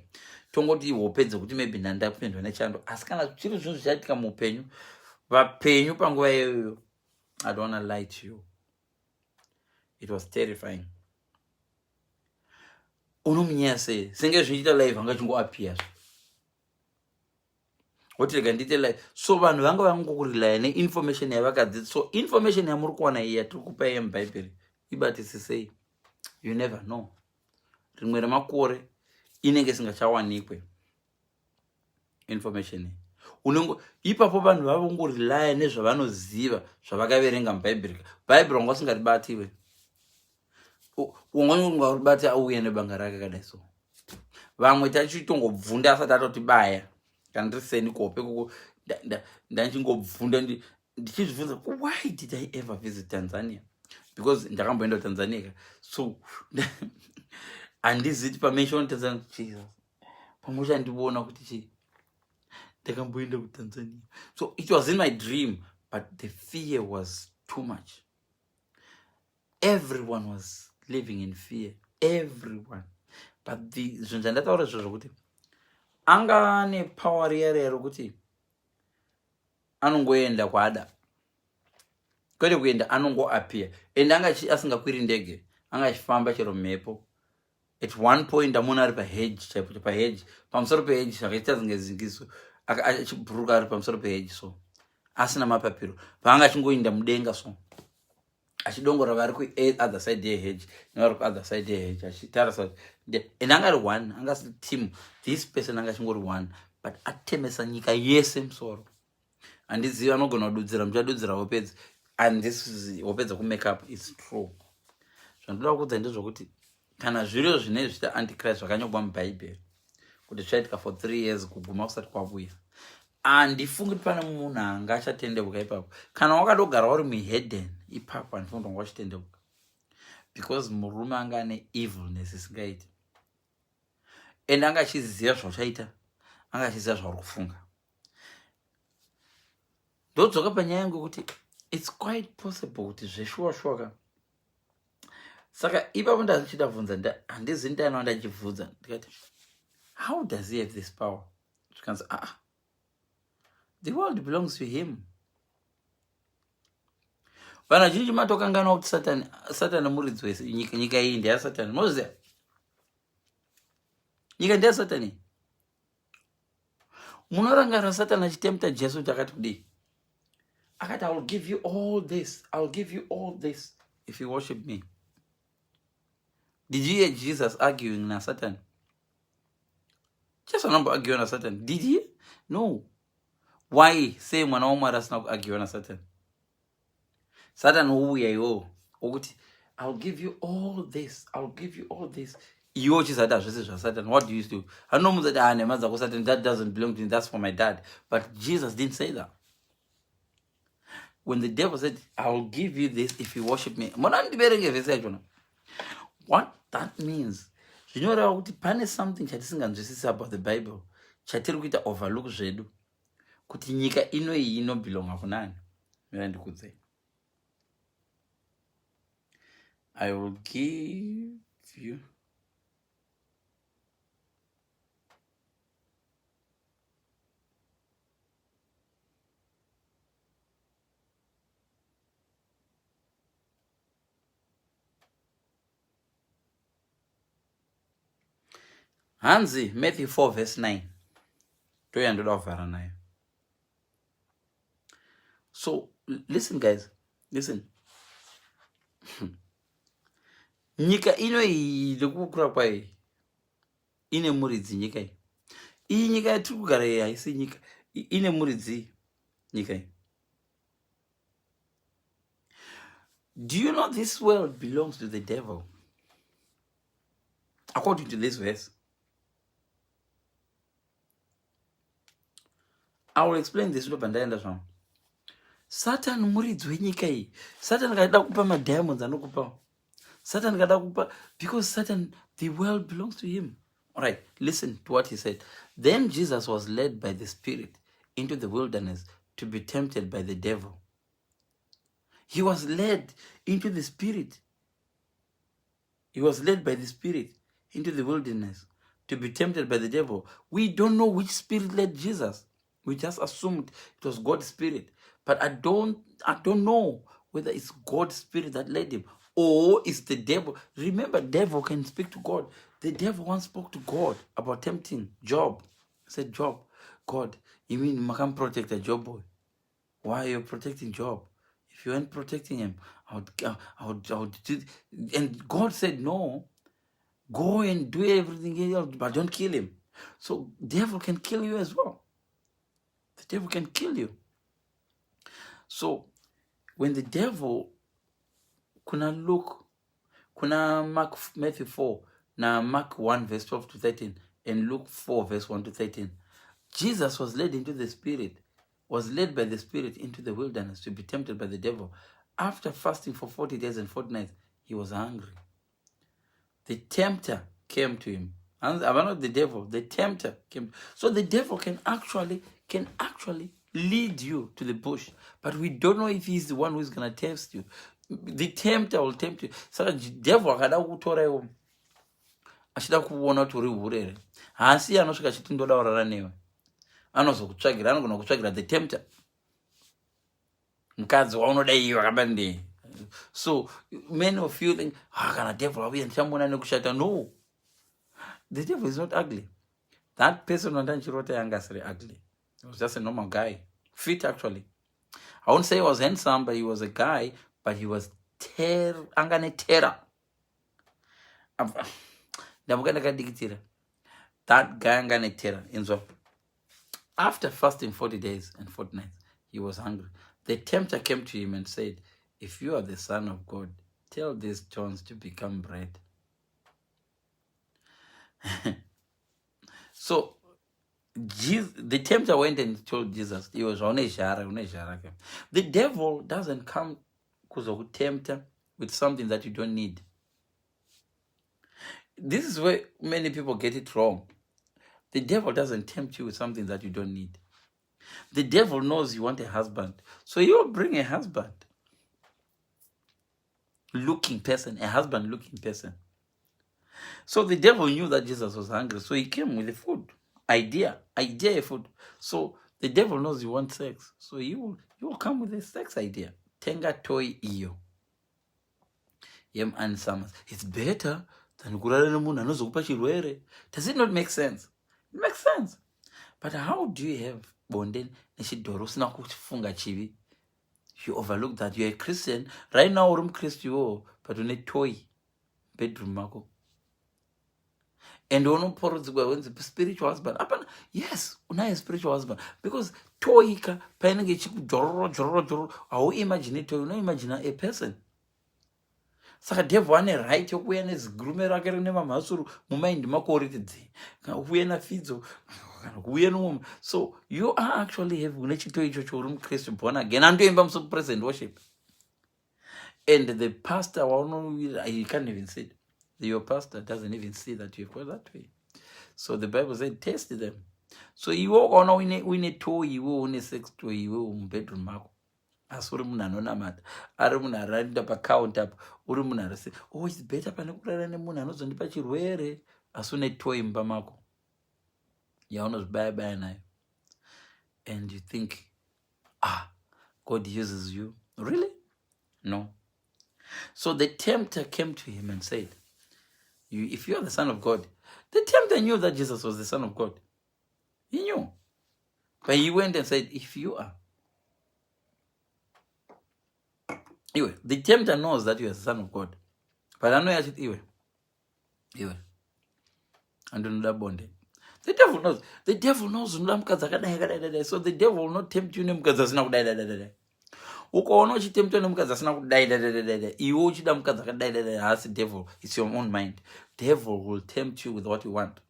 A: tongoti ihope dzekuti maybe ndandapindwa nechando. Asi kana chiri zvinhu zvichaitika muupenyu, vapenyu panguva iyoyo, I don't want to lie to you, it was terrifying. Unominyaya sei senge zvichiita live anga chingoapia woti rega ndiite live. So vanhu vanga vangokurelaya neinformation yavakadzidza. So information yamuri kuwana iyi yatiri kupa yemubhaibheri ibatisisei, you never know. Rimwe remakore inenge singachawanikwe information ipapo vanhu vavongorelaya nezvavanoziva zvavakaverenga mubhaibheri. Bhaibheri wanga usingaribatiwe, ungaribati auya nebanga rake kadai so. Vamwe tachitongobvunda asati atotibaya kana tiriseni kope kuko ndachingobvunda ndichizvibvunza, why did I ever visit Tanzania? Because ndakamboenda Tanzania, so handiziti pamenshoni Tanzania. Jesus, pamwe chandiona kuti chii ndakamboenda kuTanzania. So it was in my dream, but the fear was too much. Everyone was living in fear, everyone. But zvinhu zvandataura izvo zvokuti anga ane power riyare rokuti anongoenda kwada, kwete kuenda anongoappear, and anga asingakwiri ndege, anga achifamba chero mhepo. At one point amuna ari pahedge chaipo, pahedge, pamusoro pehedge zvakaita zingezingiso, achibhuruka ari pamusoro pehedge so, asina mapapiro. Paanga achingoenda mudenga so, achidongora vari ku other side yehedge nevari ku other side yehedge achitarisa, and anga ari one, anga si team, this person anga achingori one, but atemesa nyika yese musoro. Handizivi anogona kududzira, muchadudzira wopedza, and this is wopedza kumake up. It's true. Zvandoda kuudza ndezvokuti kana zviro zvine zvita antichrist zvakanyogwa mubhaibheri kuti zvaitika for 3 years kuguma kusati kwabuya, handifungi kuti pane munhu anga achatendeuka ipapo. Kana wakadogara uri muheden ipapo, handifungi kuti wanga uchitendeuka, because murume anga ane evilness isingaiti, and anga achiziva zvauchaita, anga achiziva zvauri kufunga. Ndodzoka panyaya yangu kuti it's quite possible kuti zveshuwa ka. Saka ipapo ndachichidabvunza, handizivi ndainwa ndachibvunza ndikati, how does he have this power? Zvikanzi the world belongs to him. Vanhu vazhinji matokanganwa kuti satani muridzi wese, nyika iyi ndeyasatani. Moziva nyika ndeyasatani. Munorangarira satani achitemta Jesu kuti akati kudii? Akati, I will give you all this, I will give you all this if you worship me. Did you hear Jesus arguing na Satan? Just remember arguing na Satan. Did he? No. Why say mwana wa Mwari asina arguing na Satan? Satan uya yo ukuthi I'll give you all this, I'll give you all this. Iwo chisada zvese zva Satan. What do you do? Anomuza kuti nemaza ku Satan, that doesn't belong to me, that's for my dad. But Jesus didn't say that. When the devil said, I will give you this if you worship me. What that means, zvinoreva kuti pane something chatisinganzwisisi about the Bible, chatiri kuita overlook zvedu, kuti nyika ino iyi inobelonga kunani. Mira ndikudzei. I will give you Hanzi, Matthew 4 verse 9. So, listen guys, listen. Nyika ino iyi ndokukura kwayo ine muridzi nyika iyi. Iyi nyika yatiri kugara iyi haisi nyika, ine muridzi nyika iyi. Do you know this world belongs to the devil? According to this verse. I will explain this. Satan muridzi wenyika iyi. Satan kada kupa ma diamonds anokupa. Satan kada kupa, because Satan, the world belongs to him. All right, listen to what he said. Then Jesus was led by the Spirit into the wilderness to be tempted by the devil. He was led into the Spirit. He was led by the Spirit into the wilderness to be tempted by the devil. We don't know which spirit led Jesus. We just assumed it was God's Spirit. But I don't know whether it's God's Spirit that led him or it's the devil. Remember, devil can speak to God. The devil once spoke to God about tempting Job. He said, Job, God, you mean you can't protect a Job boy? Why are you protecting Job? If you weren't protecting him, I would do. And God said, no, Go and do everything else, but don't kill him. So devil can kill you as well. The devil can kill you. So when the devil kuna Matthew 4 na Mark 1 verse 12 to 13 and Luke 4 verse 1 to 13, Jesus was led by the Spirit into the wilderness to be tempted by the devil. After fasting for 40 days and 40 nights, he was hungry. The tempter came to him. And not the devil, the tempter came. So the devil can actually lead you to the bush, but we don't know if he's the one who's gonna test you. The tempter will tempt you. So the devil akada kutora iwo achida kuona kuti uri hurere, haasi anosvika achiti ndoda kurara newe, anozokutsvagira, anogona kutsvagira the tempter, mukadzi waunoda iwe akabandei. So many of you think, kana devil auya ndichamuona nekushata. No, the devil is not ugly. That person wandanchirota yanga asiri ugly. He was just a normal guy, fit actually. I won't say he was handsome, but he was a guy, but he was angane terror. That guy angane terror. After fasting 40 days and 40 nights, he was hungry. The tempter came to him and said, if you are the Son of God, tell these stones to become bread. So the tempter went and told Jesus, he was on a shara. The devil doesn't come because of tempter with something that you don't need. This is where many people get it wrong. The devil doesn't tempt you with something that you don't need. The devil knows you want a husband, so he will bring a husband looking person. So the devil knew that Jesus was hungry, so he came with the food. Idea food. So the devil knows you want sex, so he will come with a sex idea. Tenga toy iyo. Yem answers. It's better than kurara nemunhu anozokupa chirwere. Does it not make sense? It makes sense. But how do you have bonde nechidhoro usina kufunga chivi? You overlook that. You're a Christian right now, uri mukristu, but une toy bedroom mako. And unoporodzwa when the spiritual husband. Yes, unaye spiritual husband. Because toika painenge chikudhororo. How imagine toy? Una imagine a person. Saka devil ane right yokuya nezigurume rake rine mamhasuru mumaindi mako uritidzi. Uye na fidzo. So you are actually having unechito ichocho uri mukristu born again. Andoimba muso present worship. And the pastor, he can't even see it. Your pastor doesn't even see that you've got that way. So the Bible said, test them. So you walk on in a toy, you will in a sex toy, you will bedroom mark. As Urumuna no namat, Arumuna ran up a count up, Urumuna say, oh, it's better than a Munanos and the Pachi wear as soon as toy in Bamako. Yanos bye now. And you think, God uses you. Really? No. So the tempter came to him and said, if you are the Son of God. The tempter knew that Jesus was the Son of God. He knew. But he went and said, if you are. Anyway, the tempter knows that you are the Son of God. But I know you are. And do not bond. The devil knows. The devil knows. So the devil will not tempt you because there's no ukaona uchitemptwa nemukadzi asina kudai iwe uchida mukadzi akadai haasi devil. It's your own mind. Devil will tempt you with what you want.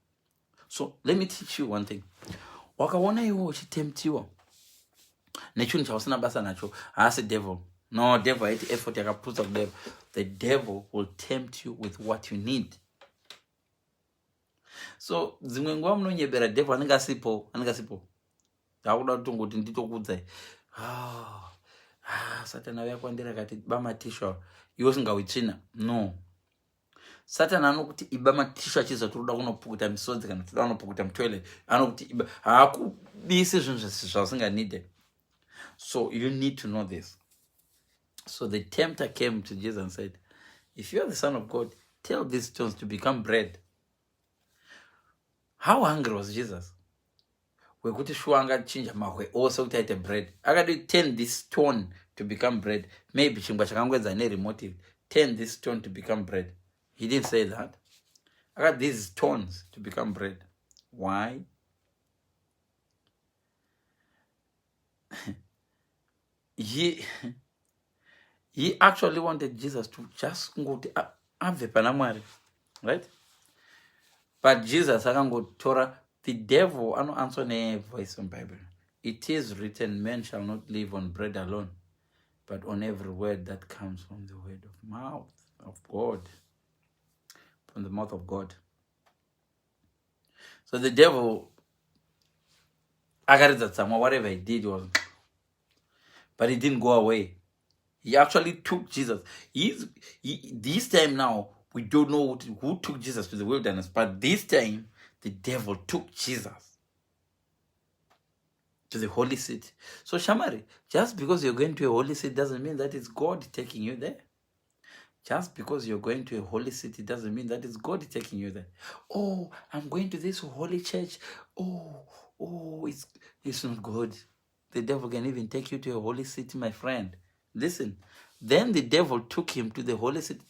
A: So let me teach you one thing. Wakaona iwe uchitemptiwa nechunhu chausina basa nacho haasi devil. No, devil haiti effort yakaputsa kudevil. The devil will tempt you with what you need. So dzimwe nguva munonyebera devil anenge asipo ndakuda kutongoti nditokudzai Satana yakwandira kati bama tisha iwe usingawitsvina. No, Satana anokuti ibama tisha chiza toda kunopukuta misodzi kana toda kunopukuta mutoilet, anokuti haakubisi zvinhu zvasinganide. So you need to know this. So the tempter came to Jesus and said, if you are the Son of God, tell these stones to become bread. How hungry was Jesus? Wekuti shuwa angachinja mahwe ose kuti aite bread. Akati turn this stone to become bread. Maybe chingwa chakangwedza neremotive. Turn this stone to become bread. He didn't say that. I got these stones to become bread. Why? He actually wanted Jesus to just go to ave pana Mwari, right? But Jesus akangotora. The devil anoanswer nevoice in Bible. It is written, men shall not live on bread alone, but on every word that comes from the word of mouth of God, from the mouth of God. So the devil, whatever he did was, but he didn't go away. He actually took Jesus. This time now, we don't know who took Jesus to the wilderness, but this time, the devil took Jesus to the holy city. So Shamari, just because you're going to a holy city doesn't mean that it's God taking you there. Just because you're going to a holy city doesn't mean that it's God taking you there. Oh, I'm going to this holy church. Oh, it's not good. The devil can even take you to a holy city, my friend. Listen, then the devil took him to the holy city.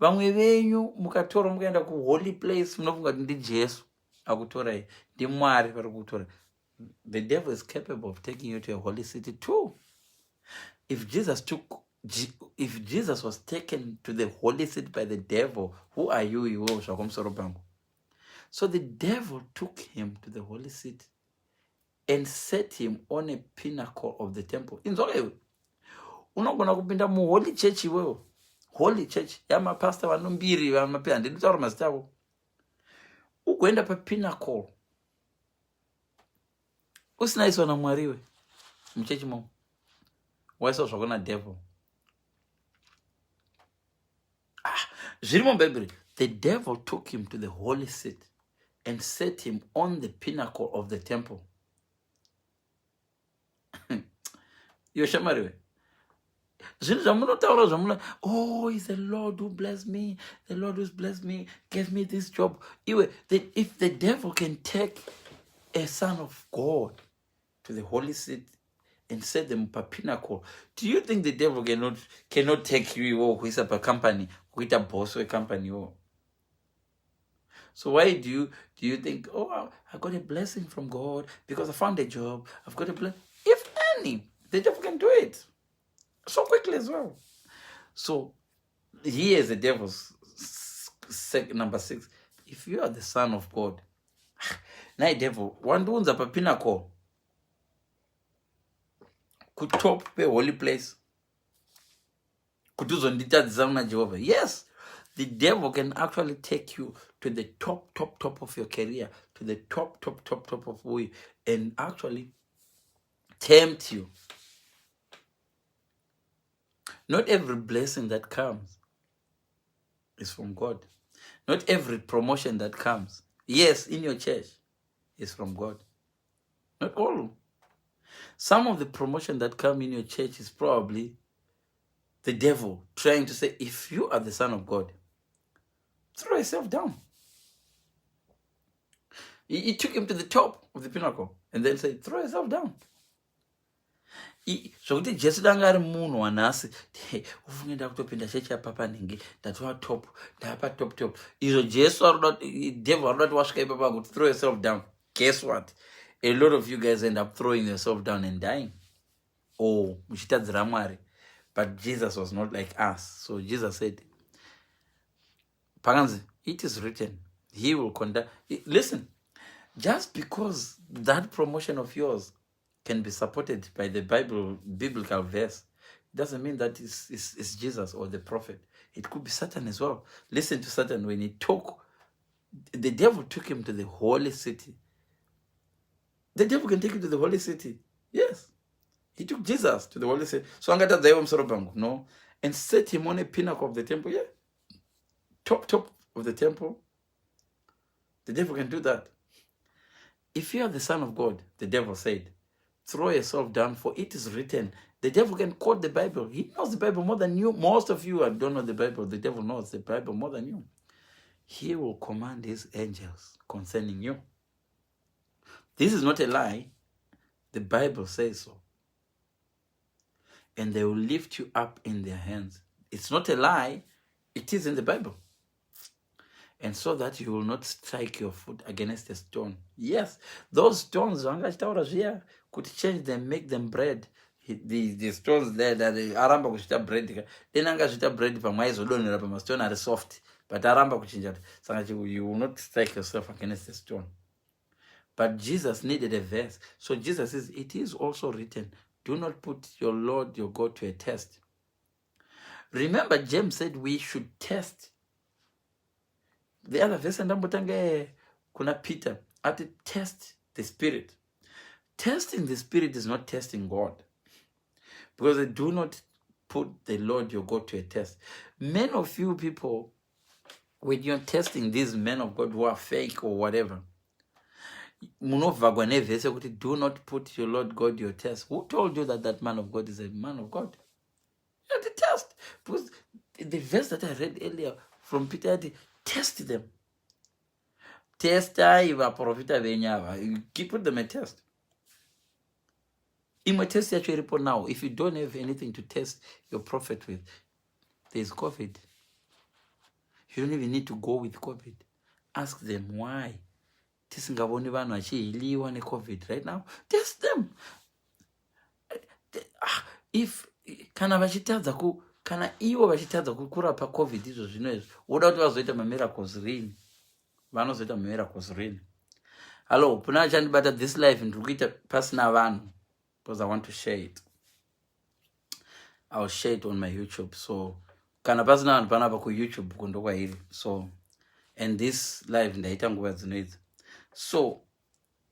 A: Vamwe venyu mukatora mukaenda ku holy place munofunga kuti ndijesu akutorai ndimwari vari kutora. The devil is capable of taking you to a holy city too. If Jesus was taken to the holy city by the devil, who are you? So the devil took him to the holy city and set him on a pinnacle of the temple. Unogona kupinda mu holy church iwewe. Holy church yamapasta vanombiri vamapira handidi taura mazita avo. Ugoenda papinnacle usina iswa naMwari we muchechi mo waiswa zvako nadevil. Zviri muBhayibheri. The devil took him to the holy city and set him on the pinnacle of the temple. Yoshamari. Oh, it's the Lord who blessed me. The Lord who's blessed me, gave me this job. If the devil can take a son of God to the holy city and set them on a pinnacle, do you think the devil cannot take you or who is up a company, with a boss or a company? So why do you think, oh, I got a blessing from God because I found a job, I've got a blessing? If any, the devil can do it so quickly as well. So here is the devil's number 6. If you are the son of God, now devil, one does up a pinnacle, could top a holy place, could do some Jehovah. Yes, the devil can actually take you to the top of your career, to the top of who you, and actually tempt you. Not every blessing that comes is from God. Not every promotion that comes, yes, in your church, is from God. Not all. Some of the promotion that come in your church is probably the devil trying to say, if you are the son of God, throw yourself down. He took him to the top of the pinnacle and then said, throw yourself down. Zvokuti Jesu danga ari munhu wanhasi ufunge ndakutopinda chechi yapapa nhingi ndatova top ndapa top izvo Jesu devil arikuda kuti wasvika ipapa kuti throw yourself down. Guess what? A lot of you guys end up throwing yourself down and dying. Muchitadzira Mwari. But Jesus was not like us. So Jesus said, Paganzi, it is written, he will conduct. Listen, just because that promotion of yours can be supported by the biblical verse, doesn't mean that it's Jesus or the prophet. It could be Satan as well. Listen to Satan when the devil took him to the holy city. The devil can take you to the holy city. Yes. He took Jesus to the holy city. So no, and set him on a pinnacle of the temple. Yeah. Top of the temple. The devil can do that. If you are the son of God, the devil said, throw yourself down, for it is written. The devil can quote the Bible. He knows the Bible more than you. Most of you don't know the Bible. The devil knows the Bible more than you. He will command his angels concerning you. This is not a lie. The Bible says so. And they will lift you up in their hands. It's not a lie. It is in the Bible. and so that you will not strike your foot against a stone. Yes, those stones could change them, make them bread. The stones there that aramba kuchita bread, then angachita bread pamaizodonhera pamastone are soft, but aramba kuchinja. Saka you will not strike yourself against a stone. But Jesus needed a verse. So Jesus says, it is also written, do not put your Lord your God to a test. Remember, James said we should test. The other verse and kuna Peter at the test the spirit. Testing the spirit is not testing God, because they do not put the Lord your God to a test. Many of you people, when you're testing these men of God who are fake or whatever, do not put your Lord God your test. Who told you that that man of God is a man of God? You have to test. Because the verse that I read earlier from Peter, test them. Test you put them a test. In my test report now, if you don't have anything to test your prophet with, there's COVID. You don't even need to go with COVID. Ask them why. Tisingaboni vanhu vachihiliwa neCOVID right now. Test them. If kana vachitadza kana ivo vachitadza kurapa COVID izvo zvino izvo, voda kuti vazoita mamiracles rini? Vanozoita mamiracles rini? Hello, puna vachandibata this life ndiri kuita pasina vanhu, because I want to share it. I'll share it on my YouTube. So kana pasina vanhu panapa kuYouTube kundokwairi. So and this live ndaita nguva dzinoidzi. So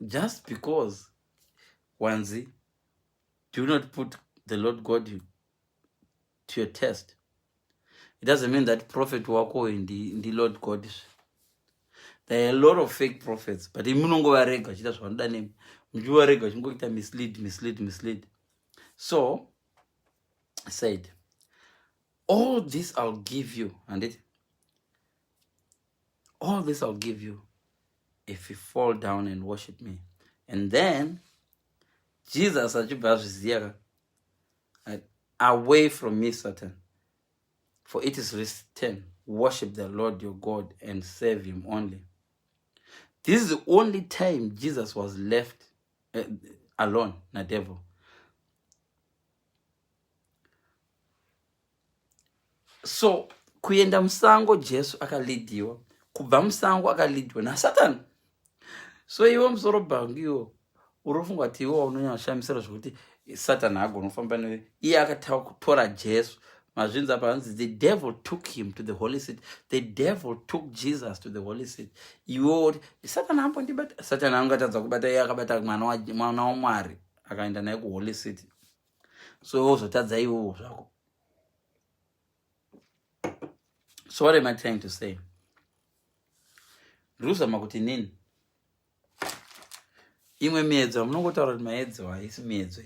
A: just because Wanzi, do not put the Lord God to your test, it doesn't mean that prophet wako in the Lord God. There are a lot of fake prophets, but mislead. So I said, all this I'll give you, all this I'll give you if you fall down and worship me. And then Jesus said, away from me, Satan, for it is written, worship the Lord your God and serve him only. This is the only time Jesus was left alone, na devil. So kuenda msango Jesu akalidiwa, kubva msango akalidiwa na Satan. So iwo musoro bangiwo urofungwa kuti iwo unonyashamisira zvokuti Satan agonofamba newe. Iye akatora Jesu. Mazvinzi apa hanzi the devil took him to the holy seat. The devil took Jesus to the holy seat. Iwo Satan ambondibata. Satan angatadza kubata iye akabata mwana waMwari akaenda naye ku holy seat. So uzotadza iwo zvako. So what am I trying to say? Ruzama kuti nini? Imwe miedzo munongotaura kuti maedzo haisi miedzo.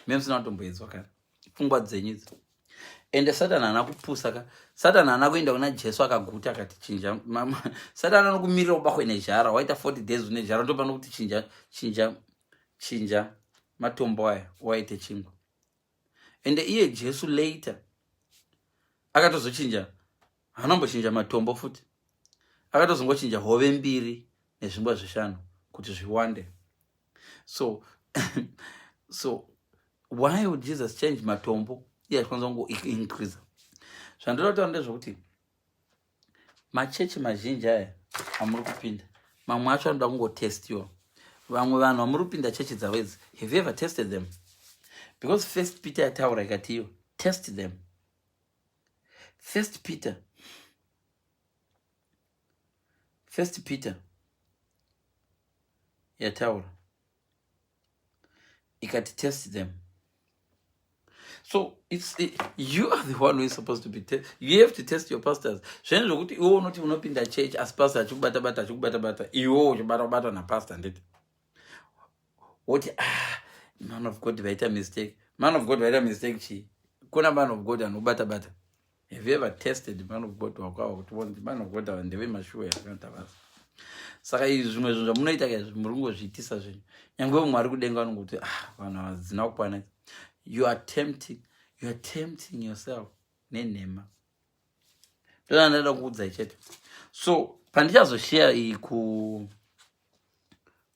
A: Mimi sina kutomboedzwa kana. Pfungwa dzenyu idzi. Ende Satan hana kupusa ka. Satan hana kuenda kuna Jesu akaguta akati chinja. Satan anokumirira ubakwe nejara. Waita 40 days une jara ndopano kuti chinja matombo aya waite chingwa. Ende iye Jesu later akatozochinja. Hanombochinja matombo futi. Akatozongochinja hove mbiri nezvimbwa zvishanu kuti zviwande. So why would Jesus change matombo? Yes, increase. Zvandoda kutaura ndezvokuti machechi mazhinji aya amuri kupinda, mamwe acho anoda kungotestiwa. Vamwe vanhu vamuri kupinda chechi dzavo idzi, have you ever tested them? Because First Peter yataura ikati iyo, test them. First Peter yataura ikati test them. So you are the one who is supposed to be tested. You have to test your pastors. Zvenezvo zvokuti iwo unoti unopinda church as pastor achikubata iwo uchibata na pastor ndeti. Woti man of God vaita mistake. Man of God vaita mistake chi. Kuna man of God anobata. Have you ever tested man of God wakawa kuti one man of God ndeve mashuwa yakanta basa. Saka zvimwe zvinhu zvamunoita murungo zviitisa zvinhu. Nyangwe Mwari kudenga anongoti vanhu vazina kukwana. You are tempting yourself nenhema. So pandichazoshare iyi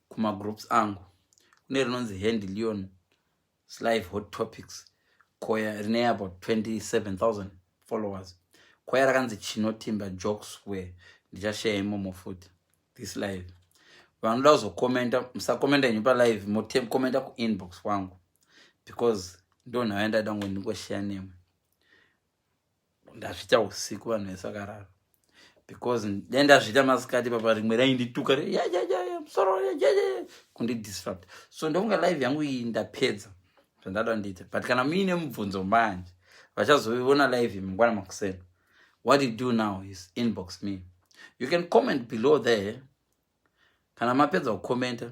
A: kumagroups angu kune rinonzi Handy Leon Live Hot Topics koya rine about 27,000 followers. Koya rakanzi Chinotimba Jokes where ndichashare imomo futi this live. Vanoda kuzokomenta, musakomenta inyu palive, mukomenta kuinbox wangu because ndo nayo ndada ngo ndingoshare nemi. Ndazvita usiku vanhu vesakarara because ndazvita masikati papa rimwe raindituka musoro kundidisrupt. So ndofunga live yangu iyi ndapedza zvandada ndiita, but kana muine mubvunzo manje vachazoiona live mangwana makuseni. What you do now is inbox me. You can comment below there. Kana mapedza kukomenta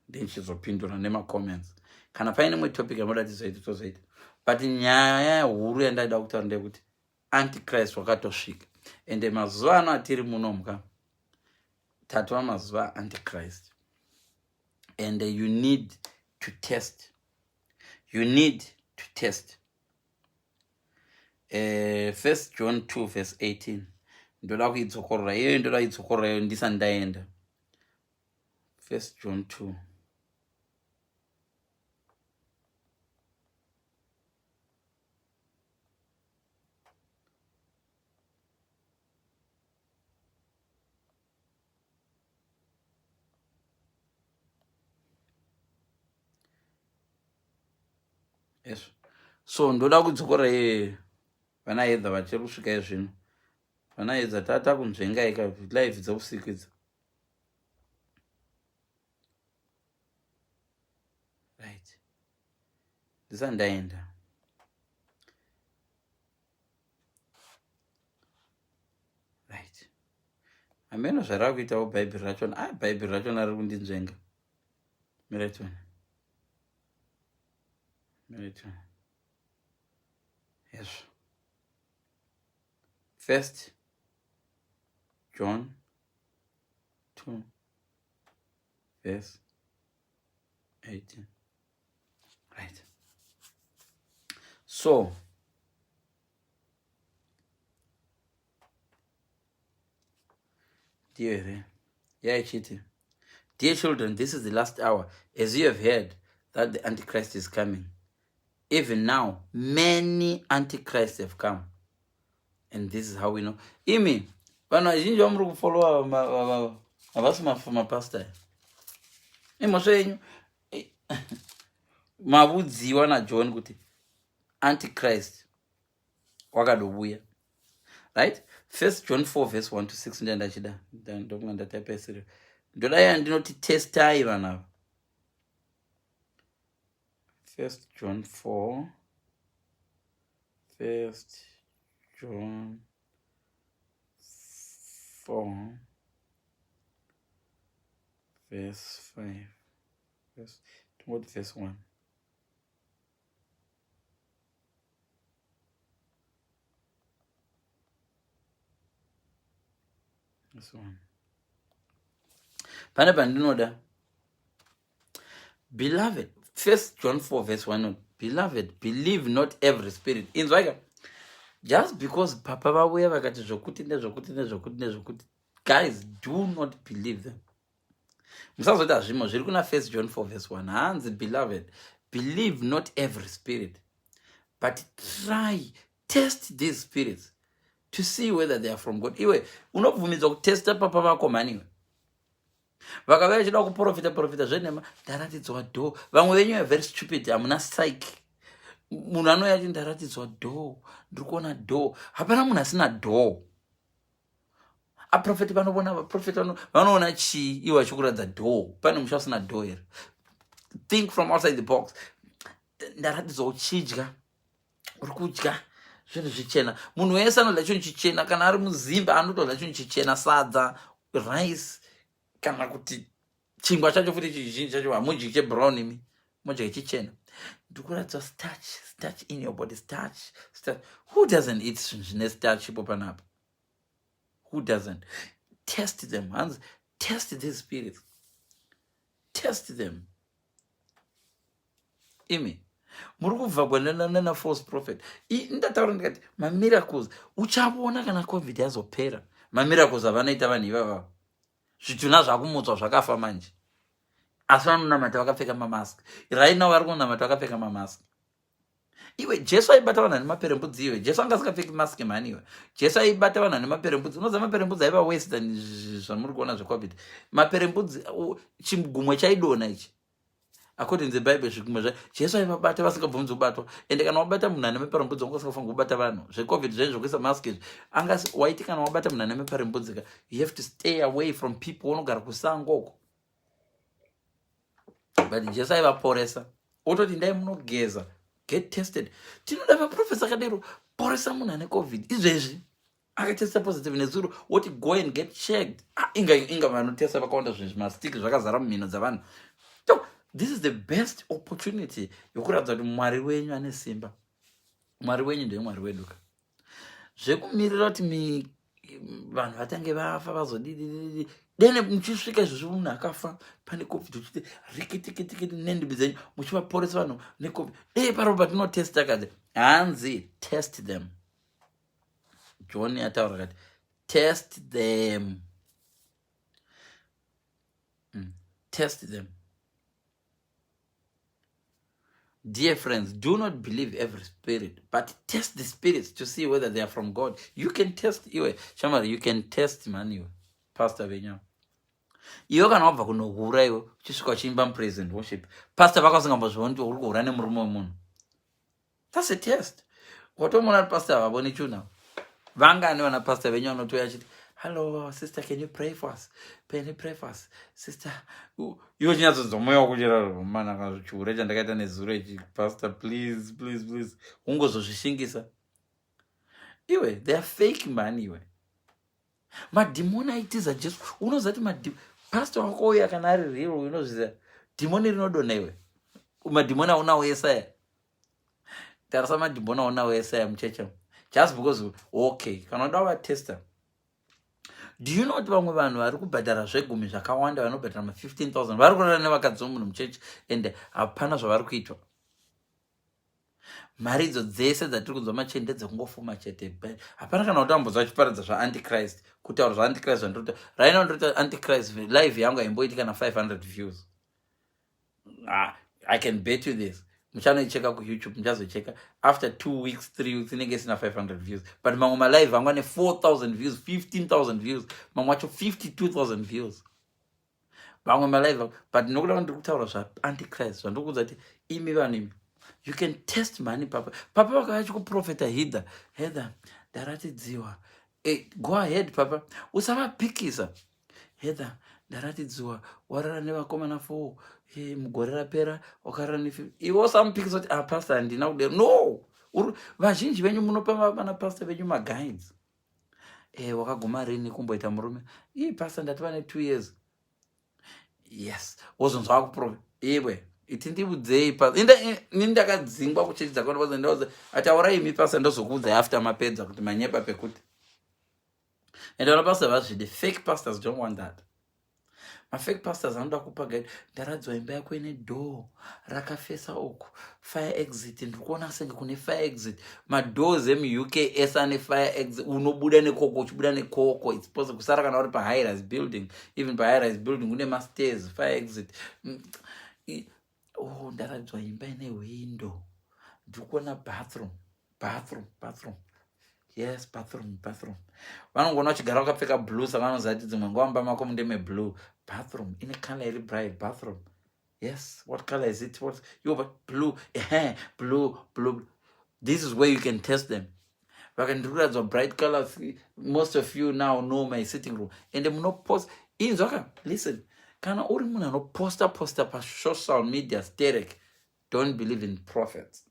A: ndichizopindura nemacomments. Kana paine mwe topic yamoda tizoita. But nyaya huru yandaida kutaura ndekuti Antichrist wakatosvika. Ende mazuva ano atiri munomka tatova mazuva Antichrist. And you need to test. You need to test. 1 John 2 verse 18. Ndoda kuidzokorora iyo ndoda idzokorora iyo ndisandaenda. 1 John 2. Yes. So ndoda kudzokorora iyo vanaedza vachiri kusvika izvino. Vanaedza tata kunzvengaika live dzeusiku idzi. Right. Ndisandaenda. Right. Ameno zvara kuitawo Bible racho. Bible racho nari kundinzvenga. Miretoni. Yes. 1 John 2 verse 18. Right. So dear children, this is the last hour. As you have heard that the Antichrist is coming, even now many Antichrists have come, and this is how we know. Imi vanhu vazhinji vamuri kufollowa havasi mapastor. Imosvo yenyu mavudziwa naJohn kuti Antichrist wakadouya. Right? 1 John 4 verse 1 to 6 ndachida ndokunga ndatapesera. Ndodai ndinoti testai vanava. 1 John 4 verse 5 verse 1. This one. Pane pandinoda. Beloved, 1 John 4 verse 1. Beloved, believe not every spirit. Inzwaika. Just because papa vauya vakati zvokuti nezvokuti. Guys, do not believe them. Musazota zvimo zviri kuna 1 John 4 verse 1. Hanzi, beloved, believe not every spirit, but test these spirits to see whether they are from God. Iwe unobvumidzwa kutesta papa vako maniwe. Vakavaya chida kuprofita zvenema ndaratidzwa do. Vamwe venyu are very stupid. Hamuna psych. Munhu anoya kuti ndaratidzwa do. Ndiri kuona do. Hapana munhu asina do. Aprofeti vanoona chii iwe achikuratidza do. Pane musha usina do here. Think from outside the box. Ndaratidzwa uchidya. Uri kudya zvinhu zvichena. Munhu wese anodya chinhu chichena. Kana ari muzimba anodya chinhu chichena, sadza, rice, kana kuti chingwa chacho futi chizhinji chacho hamudyi chebrown imi. Mudya chichena. Ndikuratidza starch in your body, starch. Who doesn't eat zvine starch ipo panapa? Who doesn't? Test them. Hands. Test these spirits. Test them. Imi. Muri kubva kwanana false prophet. Ndataura ndikati, miracles uchavona kana COVID yazopera. mamiracles avanoita vanhu ivava zvitunha zvakumutswa zvakafa manje asi vanonamata vakapfeka mamask. Right now vari kunamata vakapfeka mamask. Iwe Jesu aibata vanhu ane maperembudzi iwe. Jesu anga asikapfeki mask mani iwe. Jesu aibata vanhu ane maperembudzi. Unoziva maperembudzi aiva worse than zvamuri kuona zveCovid. Maperembudzi chigumwe chaidona ichi. According to the Bible zvigumwe zva Jesu aivabata vasingabvunzi kubatwa. Ende kana wabata munhu ane maperembudzi wanga usingafaniri kubata vanhu. ZveCovid zvaizvo zvokuisa mask izvi. Anga waiti kana wabata munhu ane maperembudzi you have to stay away from people unogara kusango uko. But Jesu aivaporesa. Ototi ndai munogeza. Get tested. Tinoda maprofesa akadero poresa munhu ane COVID. Izvezvi akatesta positive nezuro woti go and get checked. Inga vanotesta vakawanda zvinhu mastiki zvakazara mumhino dzavanhu. So this is the best opportunity yokuratidza kuti Mwari wenyu ane simba. Mwari wenyu ndiye Mwari wedu. Zvekumirira kuti vanhu vatange vafa vazodidi dene muchisvika izvozvo munhu akafa pane COVID uchiti rikitikiti nendimi dzenyu muchivaporesa vanhu neCovid. Paropa tinotesta kadzi hanzi test them. John ataura kati test them. Test them. Dear friends, do not believe every spirit, but test the spirits to see whether they are from God. You can test iwe. Shamari, you can test man iwe. Pastor Venyo. Iwe kana wabva kunohura iwe, uchisvika uchiimba praise and worship. Pastor vakasingambozviona kuti uri kuhura nemurume wemunhu. That's a test. Watomona pastor avaboni chuna. Vangani vana pastor Venyo vanotouya achiti, hello, sister, can you pray for us? Can you pray for us? Sister, iwe chinyatsozomoya kuchera mana kazvichiura chandakaita nezuro ichi, pastor, please. Ungozozvishingisa. Iwe, they are fake man iwe. Madhimoni aitiza Jesu. Unoziva kuti pastor wako uya kana ari real unozviziva. Dhimoni rinodona iwe. Madhimoni aunawo Yesaya. Tarasa madhimoni aunawo Yesaya mucheche. Just because okay, kana uda kuvatesta. Do you know kuti vamwe vanhu vari kubhadhara zvegumi zvakawanda vanobhadhara ma15,000 vari kurara nevakadzi vomunhu muchechi ende hapana zvavari kuitwa. Mari idzo dzese dzatiri kunzwa machende dzekungofuma chete. Hapana kana utambudza chiparadza zvaAntichrist. Kutaura zvaAntichrist zvandota. Right now ndota Antichrist live yangu haimboiti kana 500 views. I can bet you this. Muchanoicheka kuYouTube, muchazocheka. After 2 weeks, 3 weeks, inenge isina 500 views. But mamwe malive vangu ane 4,000 views, 15,000 views. Mamwe wacho 52,000 views. Mamwe malive, but nokuda ndiri kutaura zvaAntichrist zvandokudza kuti imi vanhu imi. You can test money, Papa. Papa wakati kuprofeta Heather, ndaratidziwa. Go ahead, Papa. Usamapikisa. Heather, ndaratidziwa. Warara nevakomana 4. Mugore rapera wakarara ne50. Iwe usamupikisa kuti pastor handina kudero. No. Vazhinji venyu munopa vana pastor venyu maguides. Wakaguma rini kumboita murume. Pastor ndativa ne2 years. Yes. Wozonzwa kuprofeta. Iwe. Iti ndibudzei pastor. Ndakadzingwa kuchechi dzakona pastor ndauza ati aura imi pastor ndozokuudzai after mapedza kuti manyepa pekuti. And all pastor vazvide fake pastors don't want that. My fake pastors anoda kupa guide. Ndaradzwa imba yako ine door rakafesa uku. Fire exit. Ndikuona senge kune fire exit. Madoors emu-UK esa ane fire exit. Unobuda nekoko, uchibuda nekoko. It's possible kusara kana uri pa high-rise building. Even pa high-rise building kune ma-stairs, fire exit. Ndaradzwa imba ine window. Ndikuona bathroom. Yes, bathroom. Vanongona vachigara vakapfeka blue saka vanoziva kuti dzimwe nguva mumba mako mundeme blue. Bathroom ine color iri bright. Bathroom. Yes, what color is it? But blue. Blue. This is where you can test them. Vakandiradzwa bright colors. Most of you now know my sitting room. And they no post. Listen. Kana uri munhu anoposta pa social media sterek. Don't believe in prophets.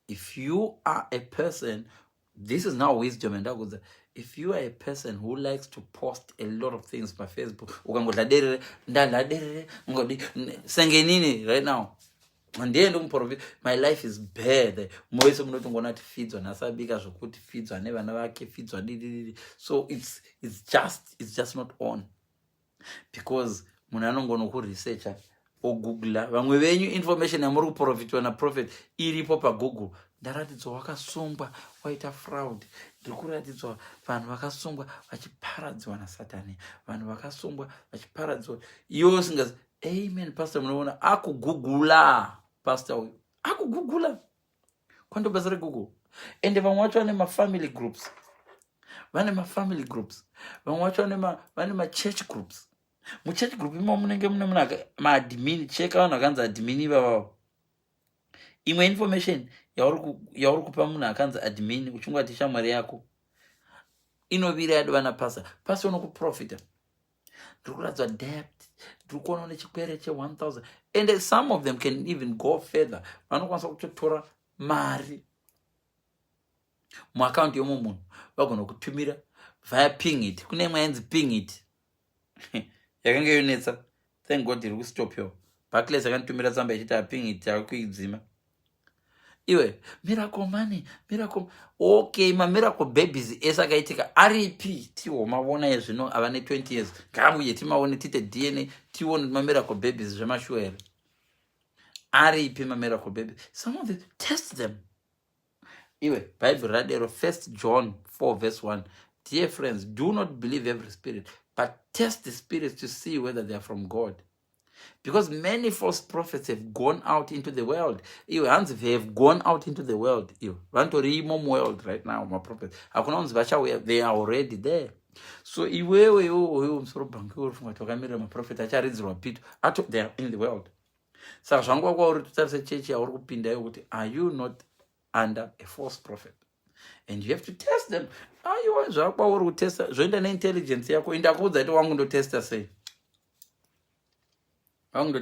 A: If you are a person, this is now wisdom and that. If you are a person who likes to post a lot of things by Facebook, right now, and then my life is bad. So it's just not on, because researcher or Google, vamwe venyu information yamuri kuprofitwa na prophet iripo pa Google. ndaratidzwa wakasungwa waita fraud. Ndiri kuratidzwa vanhu vakasungwa vachiparadzwa naSatani, vanhu vakasungwa vachiparadzwa. Iwe usingazi. Amen, pastor. Munoona akugugula pastor uyu, akugugula kwando basa regoogle. Ende vamwe vacho vane mafamily groups, vane mafamily groups, vamwe vacho vane machurch groups. Muchurch group imo munenge mune munhu maadmin. Cheka vanhu vakanzi admin ivavavo. Imwe information yauri kupa munhu akanzi admin uchingwati shamwari yako inovira yadova napasa. Pasi unokuprofita. Ndiri kuradzwa debt, ndiri kuona nechikwere che1000. And some of them can even go further. Vanokwanisa kutotora mari muaccount yomu munhu vagona kutumira via ping it. Kune imwe yanzi ping it yakanga yonetsa. Thank God iri kustop yo. Barclays akanditumira tsamba ichiti ping it yakuidzima. Iwe miracle money, miracle. Okay, miracle babies esa akaitika aripi tiwo mavona yezvino avane 20 years. Ngamuye timaone tite DNA tione miracle babies zvemashuwa here. Aripi miracle babies. Some of them test them. Iwe Bible radero 1 John 4 verse 1. Dear friends, do not believe every spirit, but test the spirits to see whether they are from God. Because many false prophets have gone out into the world. They have gone out into the world. World right now, my prophets. They are already there. So they are in the world. Are you not under a false prophet? And you have to test them. You want to test intelligence.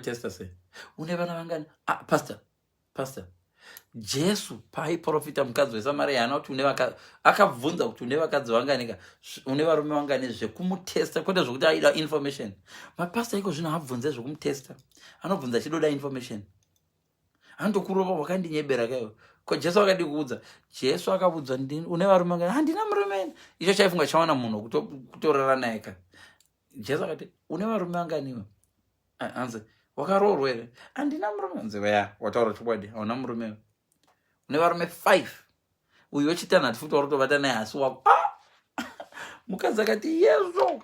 A: Testa say unevana vangani. Pastor Jesu paiprofita mukadzi weSamaria anoti akabvunza kuti une vakadzi vangani ka, une varume vangani, zvekumutesta kwete zvokuti aida information. Mapasta iko zvino abvunze zvekumutesta, anobvunza chidoda information. Andokurova wakandinyebera kayo. Ko Jesu akadi kuudza. Jesu akabudza une varume vangani, handina murume. Icho chaifunga chawana munhu kutorara naye ka. Jesu akati une varume vangani iwe? Anze wakaroorwa here? Handina murume. Anze vaya wataura chokwadi, hauna murume. Une varume 5. Uyu wechitanhatu futi wari kutovata naye hasi wako. Mukadzi akati yezo.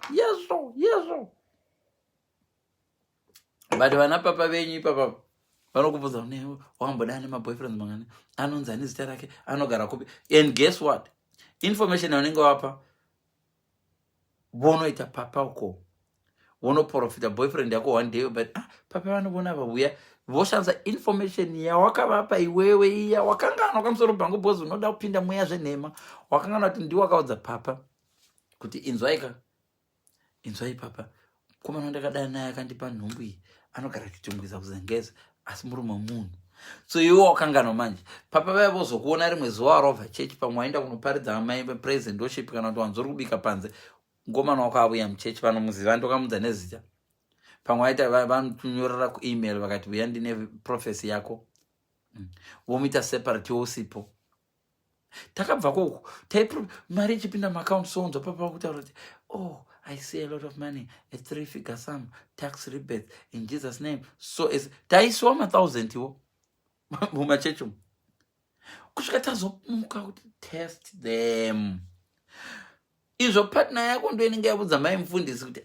A: But vana papa venyu ipapa vanokubvunza wakambodana nemaboyfriends mangani, anonzi ane zita rake, anogara kupi. And guess what? Information yaunenge wapa vonoita papa uko, vonoprofita boyfriend yako one day, but papa vanobona vauya voshandisa information yawakavapa iwewe iya wakangana kamusoro pangu bhozi unoda kupinda mweya zvenhema. Wakangana kuti ndiwe wakaudza papa kuti inzwai papa, komana ndakadana naye akandipa nhumbu iyi, anogara chitumbuisa kuzengeza, asi murume munhu. So iwe wakangana manje papa vaya vozokuona rimwe zuva rovha chechi pamwe waenda kunoparidza amai praise and worship kana kuti wanzori kubika panze, ngomana wako avuya muchechi vanomuziva ndokamudza nezita. Pamwe waita vanotunyorera kuemail vakati uya ndine prophecy yako, vomuita separate usipo. Takabva koko mari ichipinda muaccount sonzo papa vakutaura kuti I see a lot of money, a 3-figure sum, tax rebate in Jesus name. So taisiwa 1,000 iwo mumachechi umu. Kusvika tazomuka kuti test them. Izvo partner yako ndo inenge yabudza mai mufundisi kuti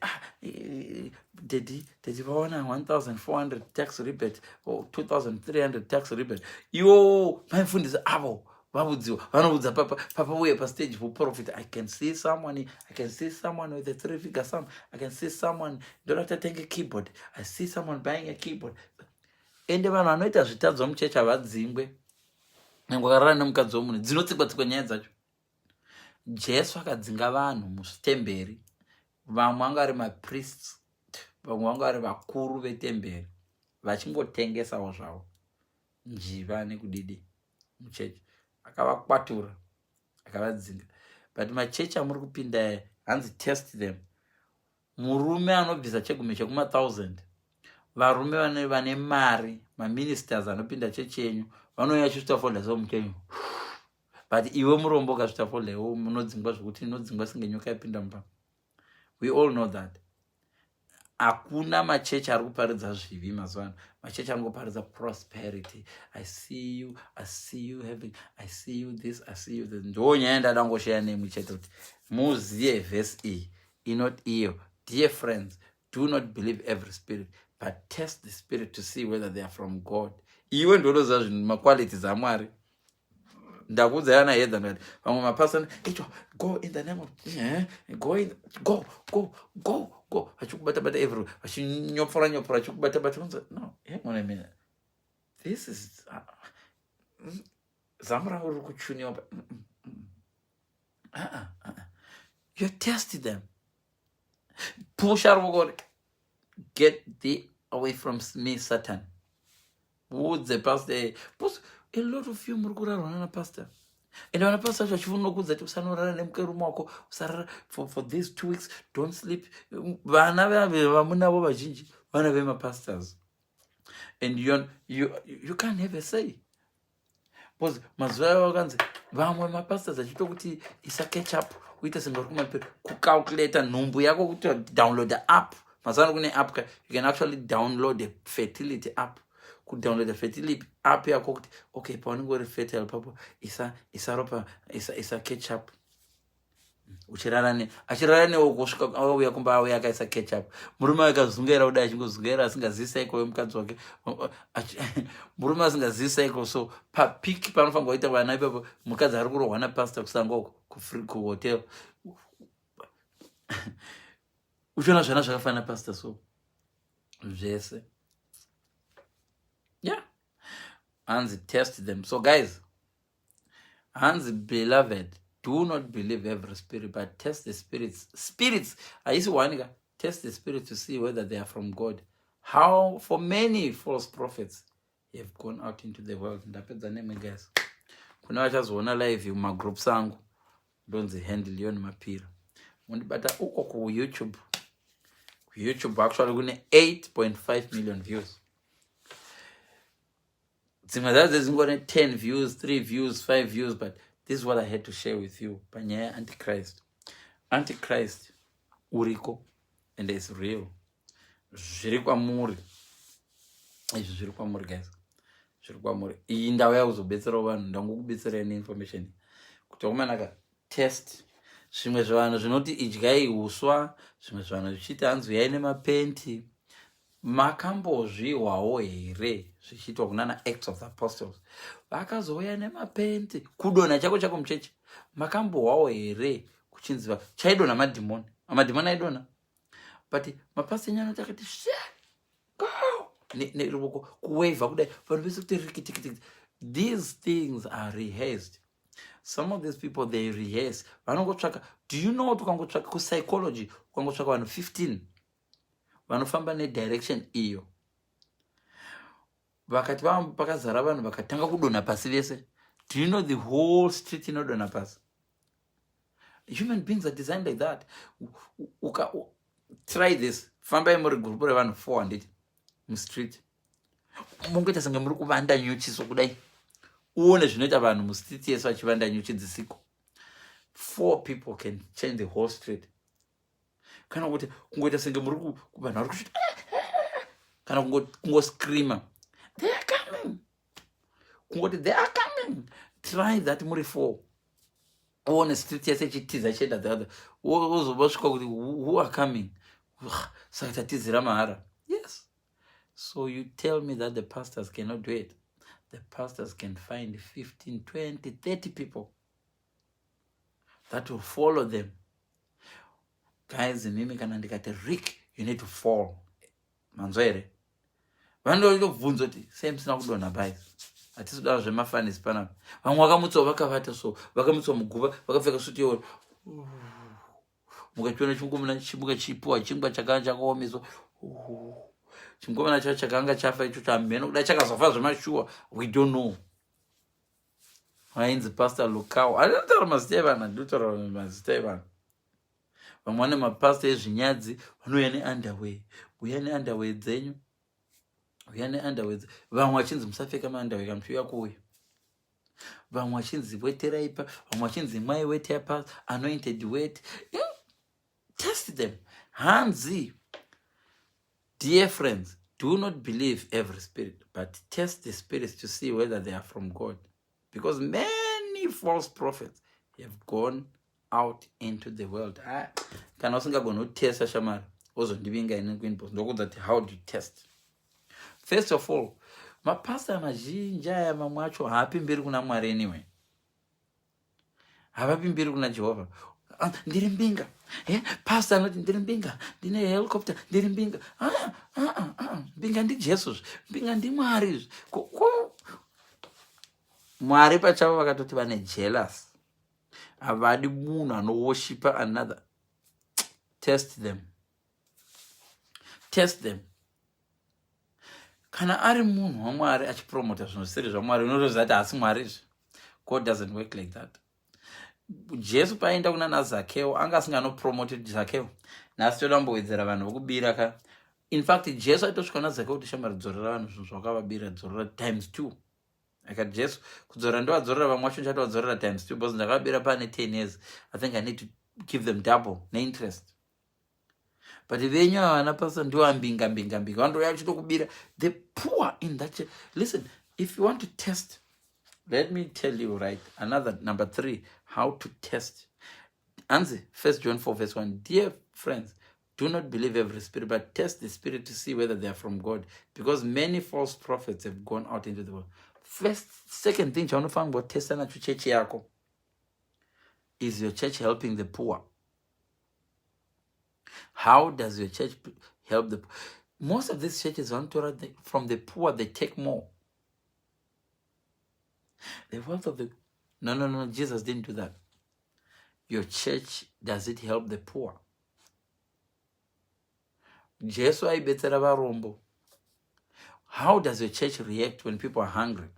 A: dedi vaona 1,400 tax rebate or 2,300 tax rebate. Iwo mai mufundisi avo vabudziwa vanobudza papa uye pastage voprofita. I can see someone with a 3-figure sum. I can see someone ndoratenge keyboard. I see someone buying a keyboard. Ende vanhu vanoita zvitadzwa muchechi havadzingwe. Ngwakarara nemukadzi womunhu dzinotsikwa nyaya dzacho. Jesu akadzinga vanhu mutemberi. Vamwe vanga vari mapriests, vamwe vanga vari vakuru vetemberi, vachingotengesawo zvavo njiva nekudidi muchechi. Akavakwatura akavadzinga. But machechi amuri kupinda hanzi test them. Murume anobvisa chegumi chekuma1000, varume vane mari, maministers anopinda chechi yenyu vanouya chisvita folder somuchenyu. But iwe murombo ukasvita folder iwe munodzingwa zvokuti inodzingwa senge nyoka yapinda mumba. We all know that. Hakuna machechi ari kuparidza zvivi mazuva ano. Machechi angoparidza prosperity. I see you having, I see you this, I see you this. Ndo nyaya ndada ngoshare nemi chete kuti muziye verse iyi inoti iyo. Dear friends, do not believe every spirit, but test the spirit to see whether they are from God. Iwe ndonoziva zvinhu maqualities aMwari. Ndakudza yana hedza ndati vamwe mapastor go in the name of go vachikubata bata everywhere vachinyopfora vachikubata bata. No, hang on a minute, this is zamu rangu riri kuchuniwa. You tested them. Push out, get thee away from me, Satan. Who's the pastor? A lot of you murkurarana na pastor. And when a pastor achifuna kudza kuti usanorara nemukerume wako, usarara for these 2 weeks, don't sleep. Vana vamunavo vazhinji vana vemapastors. And you can't have a say. Because mazuva avo vakanzi vamwe mapastors achito kuti isa catch up uite senge uri kumapiri kucalculate nhumbu yako kuti download the app. Mazuva ano kune app, you can actually download the fertility app. Could download the fertility app yako kuti okay paunenge uri fertile papo isa ropa isa catch up. Achirara newo kusvika auya kumba auya akaisa catch up. Murume akazungaira kudai achingozungaira asingazivi cycle yemukadzi wake. Murume asingazivi cycle, so papiki panofanirwa kuita vana ipapo mukadzi ari kurohwa napastor kusangoko kuhotel. Uchiona zvana zvakafanana pastor so zvese. Yeah. Hands test them. So guys, hands beloved, do not believe every spirit, but test the spirits. Spirits, I used to test the spirit to see whether they are from God. How for many false prophets have gone out into the world. Ndapedza name guys. Kuna vachazoona live my group sangu. Don't handle yon mapira. Mundibata uko ku YouTube. YouTube actually kune 8.5 million views. There's 10 views, 3 views, 5 views, but this is what I had to share with you. Panyaya Antichrist. Antichrist uriko, and it's real. Zviri kwamuri. Izvi zviri kwamuri guys. Zviri kwamuri. Iyi ndau yakuzobetsera vanhu, ndangokubetsera any information. Kuti wakumanaka test. Zvimwe zvavanhu zvinoti idyai uswa, zvimwe zvavanhu zvichiti hanzi uyai nemapenti. Makambozviwawo here zvichiitwa kunana Acts of the Apostles. Vakazouya nemapenti kudonha chako muchechi. Makambowawo here kuchinzi chaidonha madhimoni. Amadhimoni aidonha. But mapastor nyana akati go neruoko kuweva kudai vanhu vese kuti rikiti. These things are rehearsed. Some of these people they rehearse. Vanongotsvaka. Do you know what ukangotsvaka ku psychology ukangotsvaka vanhu 15 vanofamba nedirection iyo. Vakati pakazara vanhu vakatanga kudonha pasi vese. Do you know the whole street inodonha pasi? Human beings are designed like that. Try this. Fambai muri group revanhu 400 mustreet. Mungoita senge muri kuvanda nyuchi sokudai. Uone zvinoita vanhu mustreet yesu vachivanda nyuchi dzisiko. 4 people can change the whole street. Kana kuti kungoita senge muri vanhu vari kushuta. Kana kungoscreama. They are coming. Kungoti they are coming. Try that muri 4. Uone street yese chitiza chenda the other. Uzobasvika kuti who are coming. Saka tatizira mahara. Yes. So you tell me that the pastors cannot do it. The pastors can find 15, 20, 30 people that will follow them. Guys, mimi kana ndikati Rick, you need to fall. Manzwere. Vando ndobvunza kuti same sina kudonha bai. Atisuda zvemafanisi panapa. Vamwe vakamutsa vakavata so, vakamutsa muguva, vakapfeka suti yo. Mukachiona chingomuna chimuka chipuwa chingwa chakanga chakaomeswa. Chingomuna chacho chakanga chafa icho chamheno kuda chakazofa zvemashuwa. We don't know. Ainzi Pastor Lukau. Anotaura mazita evana, ndotaura mazita evana. Vamwe vane mapastor ezvinyadzi vanouya neunderwear. Uya neunderwear dzenyu. Uya neunderwear. Vamwe vachinzi musapfeka maunderwear kana muchiuya kuuya. Vamwe vachinzi wetera ipa. Vamwe vachinzi mai wetera pa anointed wet. Test them. Hanzi. Dear friends, do not believe every spirit, but test the spirits to see whether they are from God. Because many false prophets have gone out into the world. Kana usingagona utesta shamari ozondivinga ine kuinbox ndokudza kuti how do you test. First of all, mapasta mazhinji aya mamwe acho haapimbiri kuna Mwari anyway. Havapimbiri kuna Jehovah. Ndiri mbinga. Pastor anoti ndiri mbinga. Ndine helicopter ndiri mbinga. Mbinga ndi Jesus. Mbinga ndi Mwari. Mwari pachavo vakatoti vane jealous. Havadi munhu anoworshipa another. Test them. Test them. Kana ari munhu waMwari achipromota zvinhu zvisiri zvaMwari unotoziva kuti haasi Mwari. God doesn't work like that. Jesu paenda kuna naZakeo anga asinganopromote Zakeo. Nhasi toda kumbowedzera vanhu vokubira ka. In fact, Jesu aitosvika naZakeo kuti shamari dzorera vanhu zvinhu zvakavabira dzorera times 2. Akati Jesu kudzorera ndovadzorera vamwe vacho chatavadzorera times 2 because ndakabira pane 10 years. I think I need to give them double interest. But venyu havana pasa ndiwo ambinga vandoya vachitokubira the poor in that church. Listen, if you want to test, let me tell you, right? Another number 3, how to test. Answer 1 John 4 verse 1. Dear friends, do not believe every spirit, but test the spirit to see whether they are from God, because many false prophets have gone out into the world. Second thing, chaunofanira about testa nacho church yako. Is your church helping the poor? How does your church help the poor? Most of these churches from the poor, they take more. The wealth of the... No, Jesus didn't do that. Your church, does it help the poor? Jesu aibetsera varombo. How does your church react when people are hungry?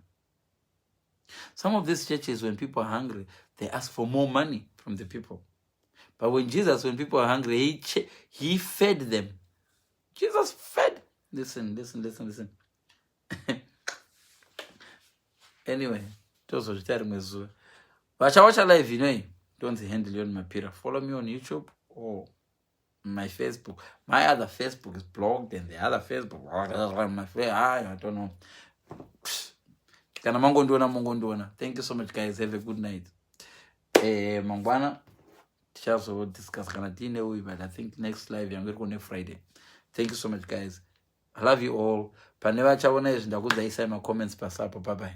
A: Some of these churches, when people are hungry, they ask for more money from the people. But when people are hungry, he fed them. Jesus fed. Listen. Anyway, tozozvitari mwezuva. Vachawacha live inoi, don't handle you on my Peter. Follow me on YouTube or my Facebook. My other Facebook is blocked, and the other Facebook, I don't know. Kana mangondiona. Thank you so much, guys. Have a good night. Mangwana, we'll discuss Kanatine, but I think next live I'm going to go next Friday. Thank you so much, guys. I love you all. Paneva chawana is ndakuza isa ma comments pasapo. Bye bye.